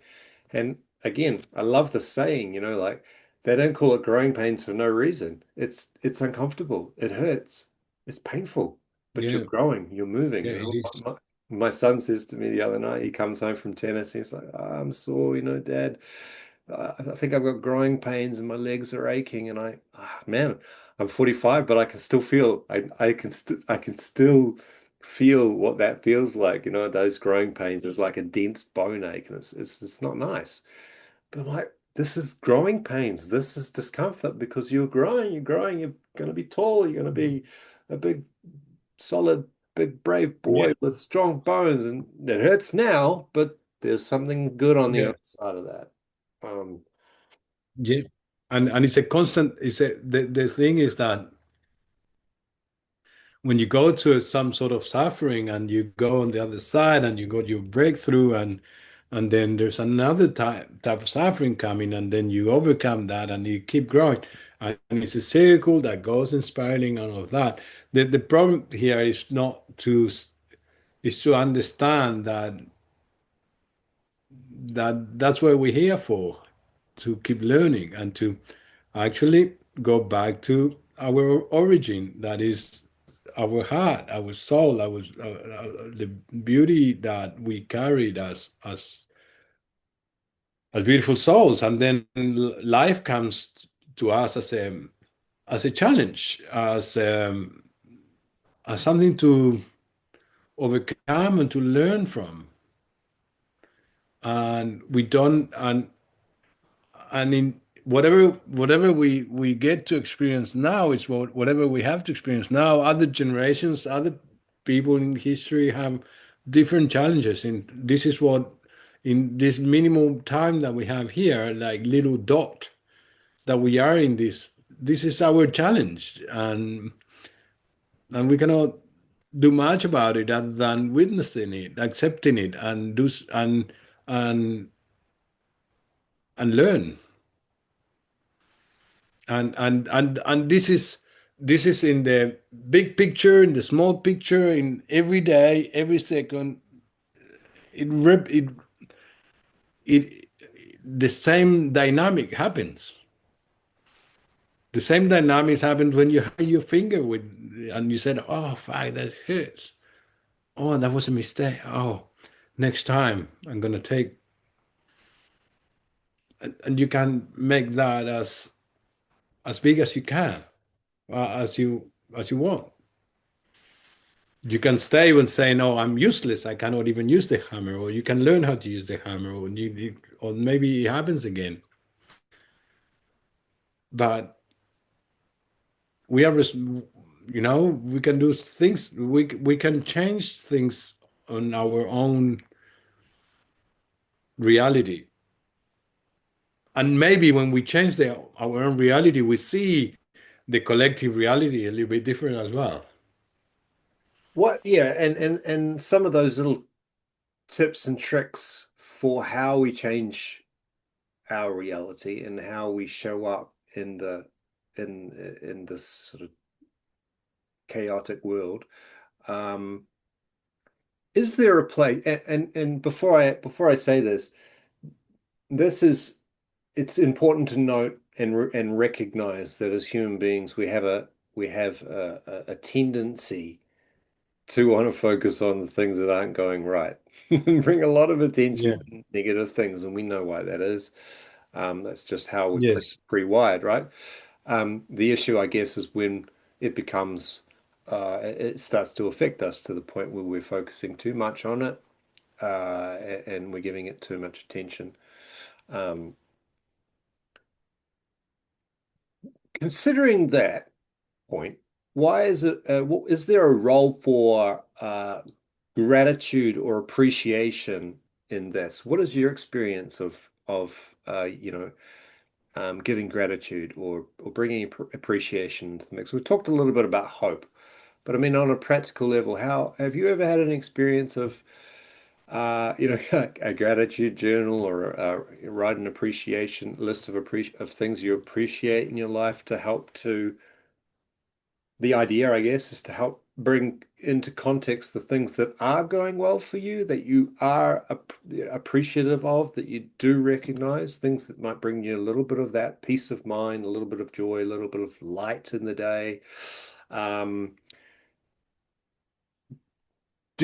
And again, I love the saying, like they don't call it growing pains for no reason. It's uncomfortable. It hurts. it's painful, but you're Yeah, growing, you're moving. yeah, You it know, is. my son says to me the other night, he comes home from tennis, he's like, "Oh, I'm sore, Dad. I think I've got growing pains and my legs are aching." And man, I'm 45, but I can still feel, I can still feel what that feels like. Those growing pains is like a dense bone ache, and it's not nice. But I'm like, this is growing pains. This is discomfort because you're growing, you're going to be tall, you're going to be a big, solid, big, brave Yeah, boy with strong bones. And it hurts now, but there's something good on the yeah, other side of that. Um, yeah. And it's a constant. The thing is that when you go to some sort of suffering and you go on the other side and you got your breakthrough, and then there's another type of suffering coming, and then you overcome that and you keep growing, and it's a circle that goes in spiraling and all of that. The problem here is not to is to understand that's what we're here for, to keep learning and to actually go back to our origin, that is our heart, our soul, the beauty that we carried as beautiful souls. And then life comes to us as a challenge, as something to overcome and to learn from. And we don't, and in whatever we get to experience now, it's whatever we have to experience now. Other generations, other people in history have different challenges, and this is what, in this minimum time that we have here, like little dot that we are in, this is our challenge, and we cannot do much about it other than witnessing it, accepting it, and and and learn. And this is in the big picture, in the small picture, in every day, every second. It the same dynamic happens. The same dynamics happens when you have your finger with, and you said, "Oh, fuck, that hurts. Oh, that was a mistake. Oh, next time I'm gonna take," and you can make that as big as you can, as you want. You can stay and say, "No, I'm useless. I cannot even use the hammer," or you can learn how to use the hammer, or maybe it happens again. But we are, we can do things. We can change things on our own reality, and maybe when we change our own reality, we see the collective reality a little bit different as well. yeah, and some of those little tips and tricks for how we change our reality and how we show up in this sort of chaotic world. Um, is there a place? And before I say this, this is it's important to note and recognize that as human beings, we have a tendency to want to focus on the things that aren't going right and bring a lot of attention Yeah. to negative things, and we know why that is. That's just how we're Yes. pre-wired, right? The issue, I guess, is when it becomes it starts to affect us to the point where we're focusing too much on it, and we're giving it too much attention. Um, Considering that point, why is it? Is there a role for gratitude or appreciation in this? What is your experience of giving gratitude or bringing appreciation to the mix? We've talked a little bit about hope, but I mean, on a practical level, how have you ever had an experience of a gratitude journal or write an appreciation list of things you appreciate in your life to help to the idea, I guess, is to help bring into context the things that are going well for you, that you are appreciative of, that you do recognize, things that might bring you a little bit of that peace of mind, a little bit of joy, a little bit of light in the day. Um,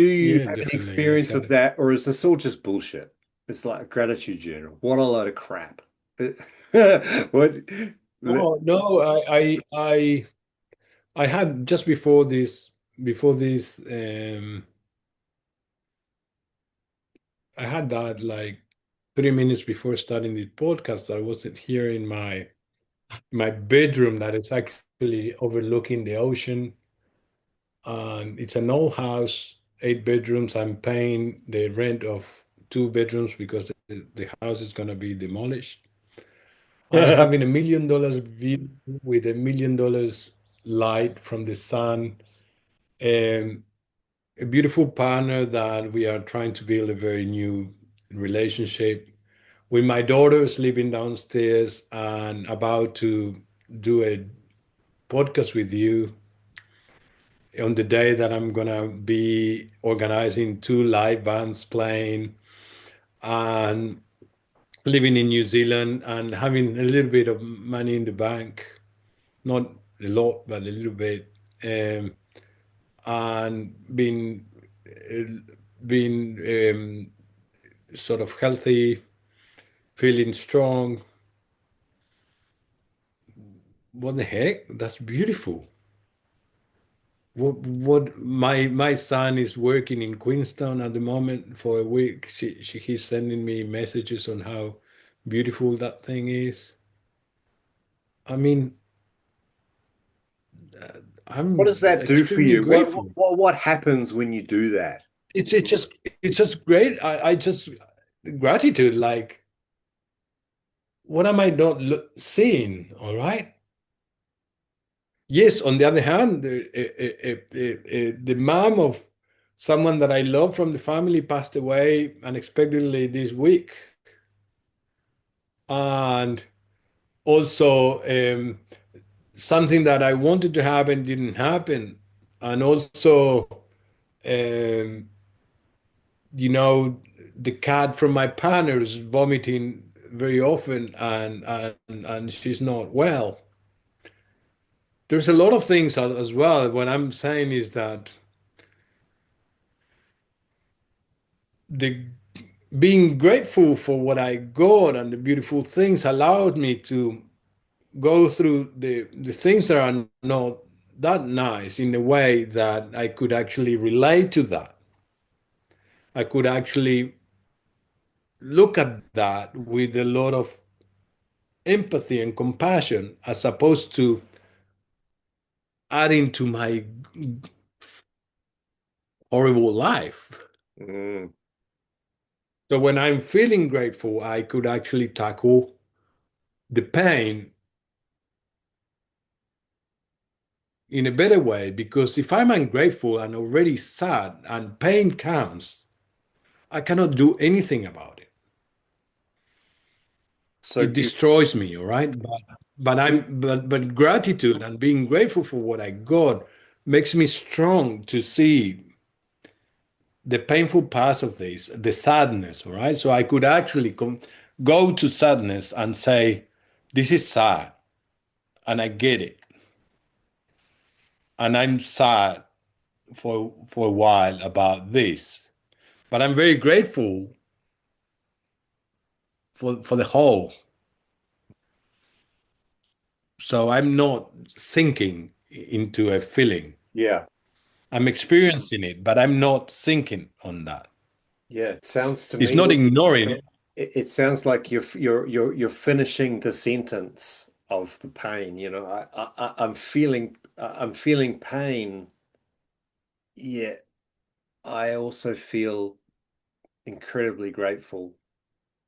do you Yeah, have any definitely. experience of Exactly. that, or is this all just bullshit? It's like a gratitude journal. What a load of crap. What? No, no, I had just before this I had that like 3 minutes before starting the podcast. I wasn't here in my bedroom that is actually overlooking the ocean. And it's an old house, 8 bedrooms. I'm paying the rent of 2 bedrooms because the house is gonna be demolished. And having $1 million view with $1 million light from the sun, and a beautiful partner that we are trying to build a very new relationship with my daughter sleeping downstairs and about to do a podcast with you on the day that I'm gonna be organizing two live bands playing and living in New Zealand and having a little bit of money in the bank, not a lot, but a little bit, um, and being sort of healthy, feeling strong. What the heck? That's beautiful. What my son is working in Queenstown at the moment for a week. He's sending me messages on how beautiful that thing is. I mean, What I'm does that do for extremely you? grateful. What happens when you do that? It's just great. I just gratitude. Like, what am I not seeing? All right. Yes. On the other hand, the mom of someone that I love from the family passed away unexpectedly this week. And also, something that I wanted to happen didn't happen. And also, um, the cat from my partner is vomiting very often, and she's not well. There's a lot of things as well. What I'm saying is that the being grateful for what I got and the beautiful things allowed me to go through the things that are not that nice in a way that I could actually relate to that. I could actually look at that with a lot of empathy and compassion as opposed to adding to my horrible life. Mm. So when I'm feeling grateful, I could actually tackle the pain in a better way because if I'm ungrateful and already sad and pain comes, I cannot do anything about it. So It you, destroys me, all right? But gratitude and being grateful for what I got makes me strong to see the painful parts of this, the sadness, all right? So I could actually go to sadness and say, this is sad, and I get it. And I'm sad for a while about this. But I'm very grateful for the whole. So I'm not sinking into a feeling. yeah, I'm experiencing it, but I'm not sinking on that. yeah. It sounds to It's me not like ignoring it. it sounds like you're finishing the sentence of the pain. I'm feeling pain. Yeah, I also feel incredibly grateful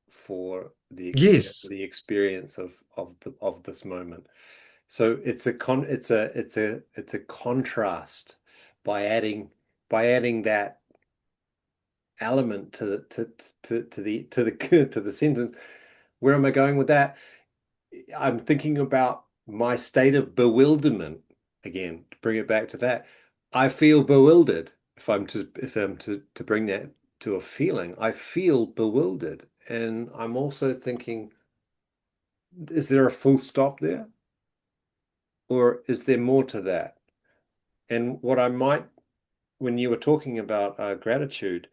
for Yes, the experience of this moment. So it's a contrast by adding that element to the sentence. Where am I going with that? I'm thinking about my state of bewilderment again, to bring it back to that. I feel bewildered. If I'm to bring that to a feeling, I feel bewildered. And I'm also thinking, is there a full stop there? Or is there more to that? And what I might when you were talking about gratitude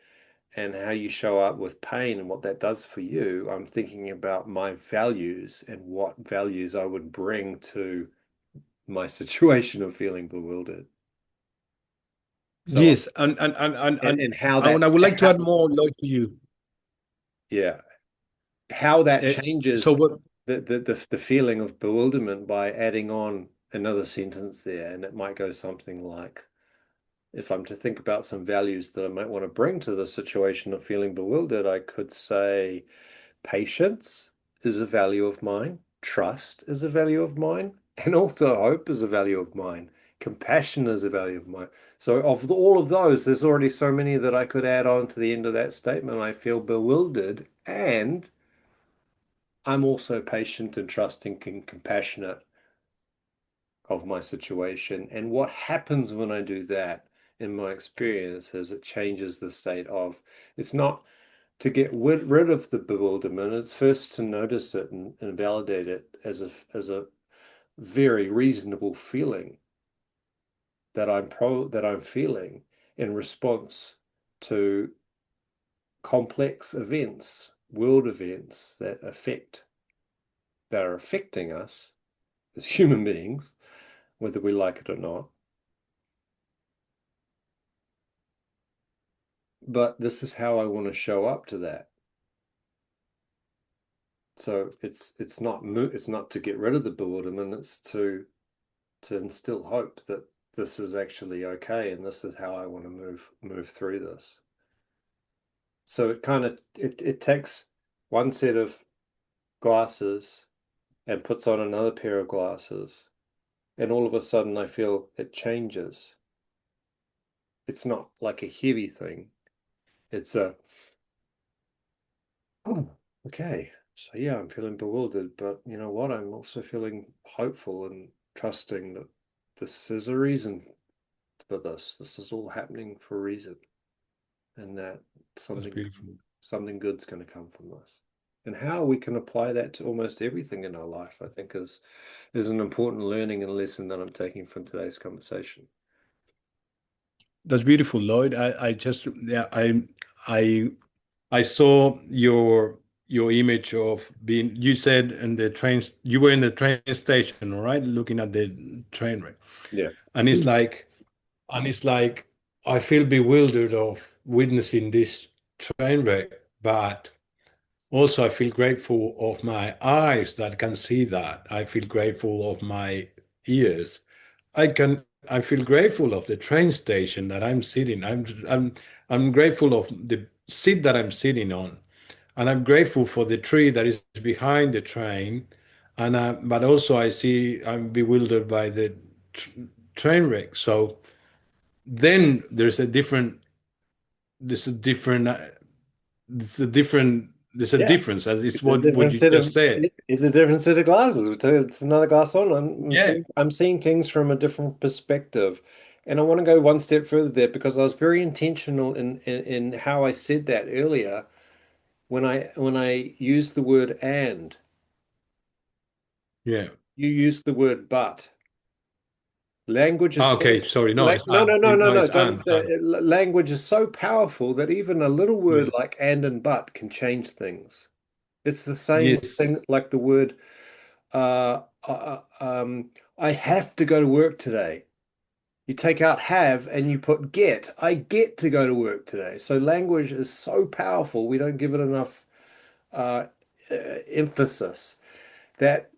and how you show up with pain and what that does for you, I'm thinking about my values and what values I would bring to my situation of feeling bewildered. So, Yes, and and how I that, would like to how, add more, Lloyd, to you. yeah, how that Uh, so changes what? the feeling of bewilderment by adding on another sentence there. And it might go something like, if I'm to think about some values that I might want to bring to the situation of feeling bewildered, I could say patience is a value of mine, trust is a value of mine, and also hope is a value of mine. Compassion is a value of mine. So, of all of those, there's already so many that I could add on to the end of that statement. I feel bewildered, and I'm also patient and trusting and compassionate of my situation. And what happens when I do that, in my experience, is it changes the state of, it's not to get rid of the bewilderment, it's first to notice it and validate it as a very reasonable feeling that I'm feeling in response to complex events, world events that are affecting us as human beings, whether we like it or not. But this is how I want to show up to that. So it's not to get rid of the bewilderment, it's to instill hope that this is actually okay and this is how I want to move through this. So it kind of it takes one set of glasses and puts on another pair of glasses, and all of a sudden I feel it changes. It's not like a heavy thing. It's a oh, okay. So yeah, I'm feeling bewildered, but you know what? I'm also feeling hopeful and trusting that this is a reason for this. This is all happening for a reason, and that That's something beautiful. something good's going to come from this. And how we can apply that to almost everything in our life, I think, is an important learning and lesson that I'm taking from today's conversation. That's beautiful, Lloyd. I just yeah, I I saw your image of being. You said in the trains, you were in the train station, right? Looking at the train wreck, Yeah. and it's like I feel bewildered of witnessing this train wreck, but also I feel grateful of my eyes that can see that. I feel grateful of my ears. I feel grateful of the train station that I'm sitting. I'm grateful of the seat that I'm sitting on, and I'm grateful for the tree that is behind the train. And but also I'm bewildered by the tr train wreck. So then there's a different there's a different there's a Yeah. difference, as it's It's a what different you set just of said. it's a different set of glasses. It's another glass on. Yeah, I'm seeing things from a different perspective. And I want to go one step further there because I was very intentional in how I said that earlier when I used the word and. yeah. You used the word but. Language is Ah, so okay, sorry. No, like it's no, no, no, no, no, no. it's Don't. and. Language is so powerful that even a little word Yeah. like and but can change things. It's the same Yes. thing like the word uh, uh, um, I have to go to work today. You take out have and you put get. I get to go to work today. So language is so powerful. We don't give it enough uh, emphasis that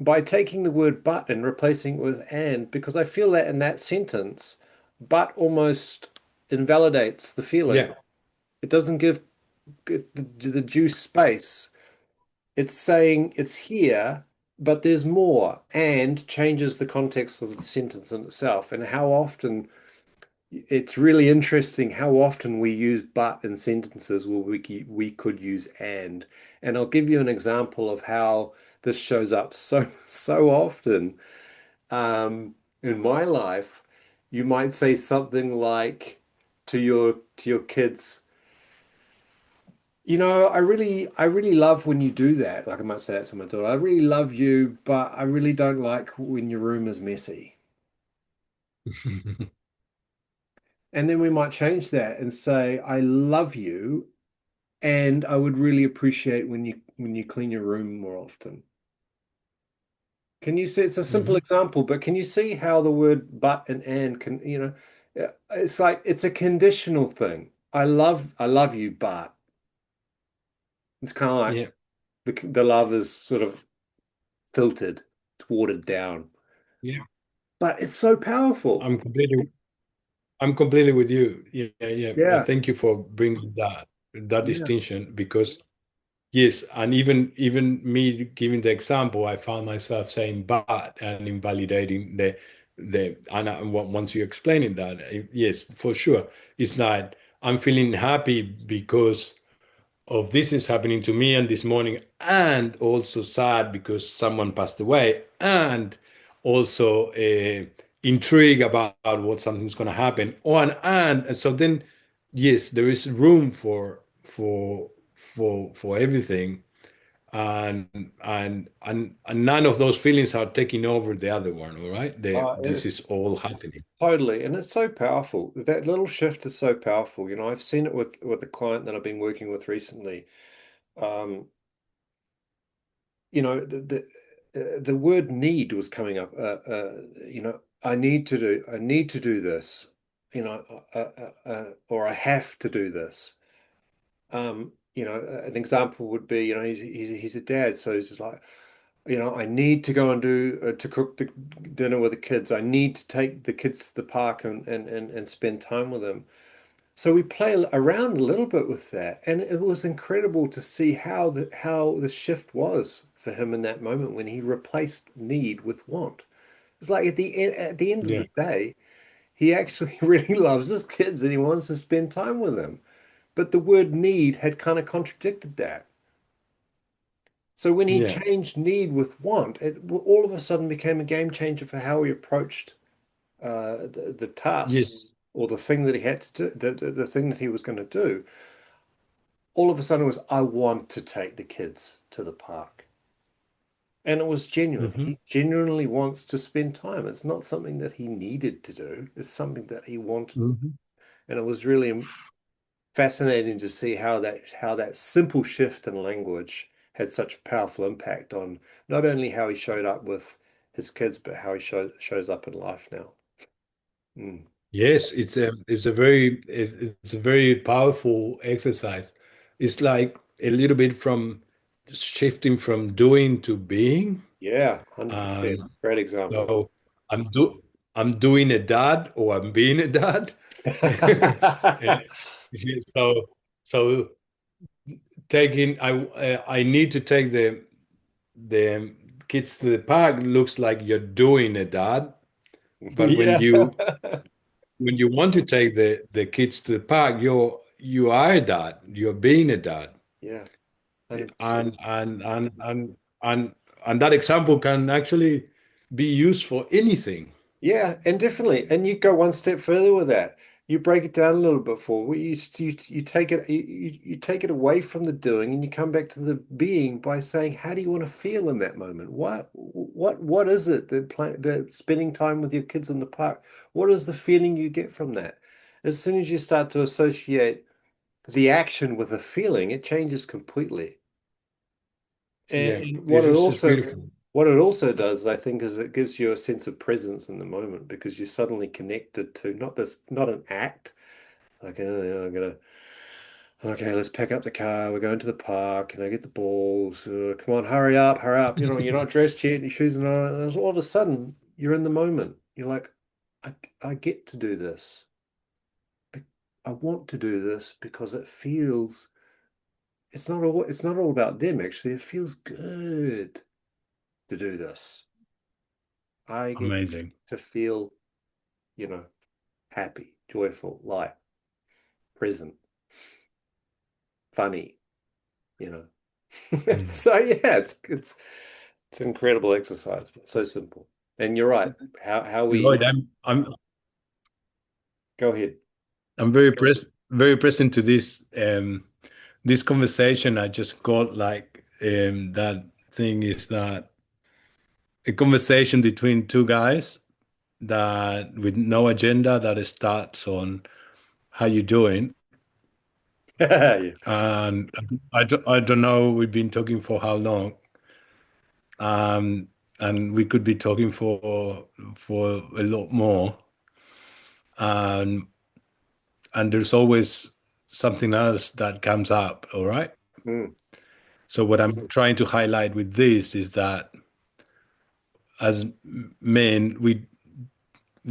by taking the word but and replacing it with and, because I feel that in that sentence, but almost invalidates the feeling. Yeah. It doesn't give the due space. It's saying it's here, but there's more, and changes the context of the sentence in itself. And how often it's really interesting how often we use but in sentences where we could use and. And I'll give you an example of how this shows up so often in my life. You might say something like to your kids, I really love when you do that. Like I might say that to my daughter. I really love you, but I really don't like when your room is messy. And then we might change that and say, I love you, and I would really appreciate when you clean your room more often. Can you see it's a simple Hmm. example, but can you see how the word but and can, it's like it's a conditional thing. I love you, but it's kind of like Yeah, the love is sort of filtered, it's watered down. yeah. But it's so powerful. I'm completely, I'm completely with you. Yeah, yeah. Yeah. Thank you for bringing that Yeah. distinction because yes, and even me giving the example, I found myself saying "but" and invalidating once you explaining that, yes, for sure, it's not. I'm feeling happy because of this is happening to me and this morning, and also sad because someone passed away, and also intrigued about what something's going to happen. Oh, and so then, yes, there is room for everything, and and none of those feelings are taking over the other one. All right, this is It's all happening. totally, and it's so powerful. That little shift is so powerful. I've seen it with a client that I've been working with recently. Um, the word need was coming up. I need to do this. Or I have to do this. An example would be, he's a dad, so he's just like, I need to go and to cook the dinner with the kids. I need to take the kids to the park and spend time with them. So we play around a little bit with that, and it was incredible to see how the shift was for him in that moment when he replaced need with want. It's like at the end of Yeah. the day, he actually really loves his kids and he wants to spend time with them. But the word need had kind of contradicted that. So when he Yeah. changed need with want, it all of a sudden became a game changer for how he approached the task Yes. or the thing that he had to do, the thing that he was going to do. All of a sudden it was, I want to take the kids to the park. And it was genuine. Hmm. He genuinely wants to spend time. It's not something that he needed to do. It's something that he wanted. Hmm. And it was really fascinating to see how that simple shift in language had such a powerful impact on not only how he showed up with his kids, but how he shows up in life now. Mm. Yes, it's a very powerful exercise. It's like a little bit from shifting from doing to being. Yeah, 100%. And Great example. so I'm do I'm doing a dad or I'm being a dad. And so so taking I need to take the kids to the park looks like you're doing a dad, but Yeah. when you want to take the kids to the park, you are a dad. You're being a dad, Yeah, 100%. and that example can actually be used for anything. Yeah, and definitely. And you go one step further with that. You break it down a little bit for you take it you take it away from the doing and you come back to the being by saying, how do you want to feel in that moment? What is it that spending time with your kids in the park? What is the feeling you get from that? As soon as you start to associate the action with the feeling, it changes completely. Yeah, And it's just beautiful. what it also does, I think, is it gives you a sense of presence in the moment because you're suddenly connected to not an act, like I'm gonna, okay, let's pack up the car, we're going to the park, and I get the balls. Come on, hurry up. You're not dressed yet, your shoes are on. And all of a sudden, you're in the moment. You're like, I get to do this. I want to do this because it feels. It's not all about them, actually. It feels good to do this. I get Amazing. to feel, you know, happy, joyful, light, present, funny, you know. Mm. So yeah, it's an incredible exercise. It's so simple. And you're right. How we Lloyd, go ahead. I'm very present to this conversation. I just got like that thing is that a conversation between two guys that with no agenda that starts on how you doing? Yeah. And I don't know, we've been talking for how long? Um, and we could be talking for a lot more. Um, and there's always something else that comes up, all right? Mm, So what I'm trying to highlight with this is that as men, we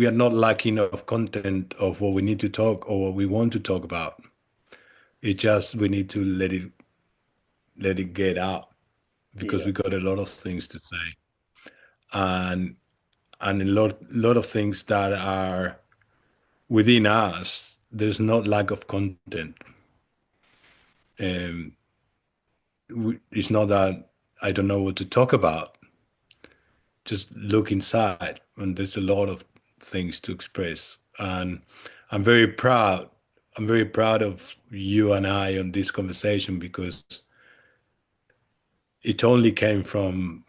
are not lacking of content of what we need to talk or what we want to talk about. It just we need to let it get out because yeah. we got a lot of things to say and a lot of things that are within us. There's not lack of content. Um, it's not that I don't know what to talk about. Just look inside, and there's a lot of things to express. And I'm very proud. I'm very proud of you and I on this conversation because it only came from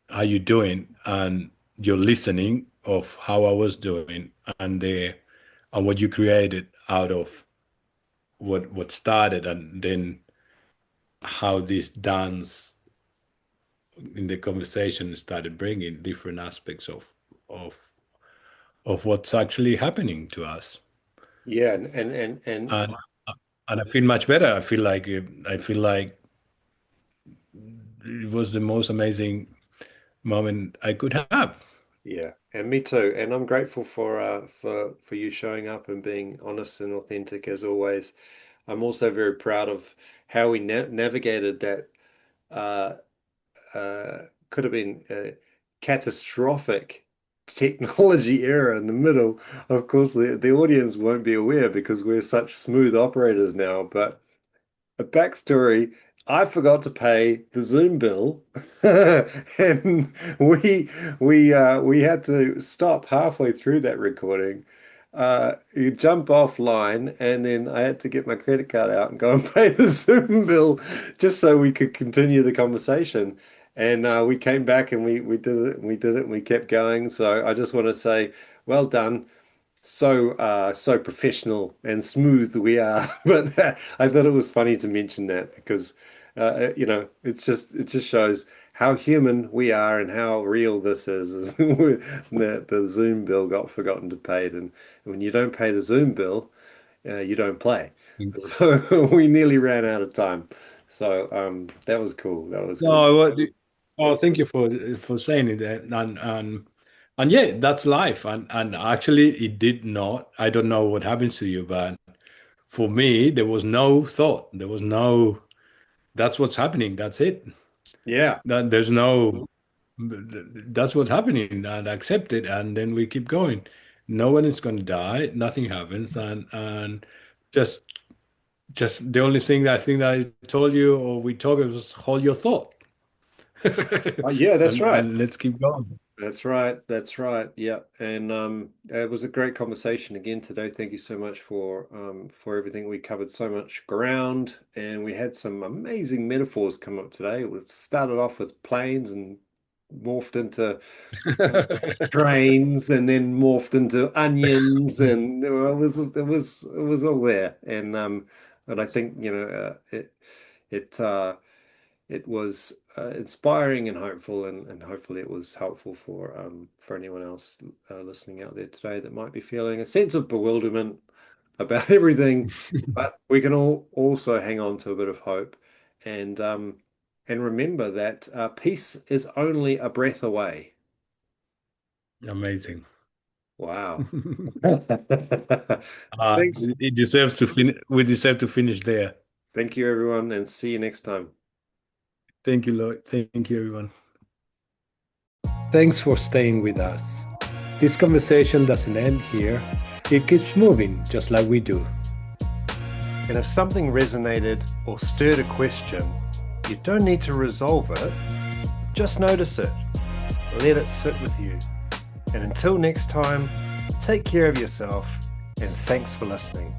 how you doing and your listening of how I was doing and what you created out of what started and then how this dance in the conversation started bringing different aspects of of what's actually happening to us. Yeah, and And and I feel much better. I feel like it was the most amazing moment I could have. yeah, and me too. And I'm grateful for you showing up and being honest and authentic as always. I'm also very proud of how we navigated that uh could have been a catastrophic technology error in the middle. Of course, the audience won't be aware because we're such smooth operators now, but a backstory. I forgot to pay the Zoom bill, and we had to stop halfway through that recording. You jump offline, and then I had to get my credit card out and go and pay the Zoom bill just so we could continue the conversation. And we came back and we did it, and we did it, and we kept going. So I just want to say, well done, so professional and smooth we are. But I thought it was funny to mention that because it just shows how human we are and how real this is that the Zoom bill got forgotten to pay it. And when you don't pay the Zoom bill, you don't play. So we nearly ran out of time. So that was cool. That was cool. No, oh, thank you for saying it. And yeah, that's life. And actually, it did not. I don't know what happens to you, but for me, there was no thought. There was no. That's what's happening. That's it. Yeah. That there's no. That's what's happening, and accept it, and then we keep going. No one is going to die. Nothing happens, and just just the only thing that I think that I told you or we talked was hold your thought. Yeah, that's right. And let's keep going. That's right. That's right. Yeah. And it was a great conversation again today. Thank you so much for everything. We covered so much ground and we had some amazing metaphors come up today. It started off with planes and morphed into trains and then morphed into onions and it was all there. And I think, it was inspiring and hopeful, and hopefully it was helpful for anyone else listening out there today that might be feeling a sense of bewilderment about everything. But we can all also hang on to a bit of hope, and remember that peace is only a breath away. Amazing. Wow. uh, Thanks. it deserves to finish. We deserve to finish there. Thank you, everyone, and see you next time. Thank you, Lloyd. Thank you, everyone. Thanks for staying with us. This conversation doesn't end here. It keeps moving just like we do. And if something resonated or stirred a question, you don't need to resolve it, just notice it. Let it sit with you. And until next time, take care of yourself and thanks for listening.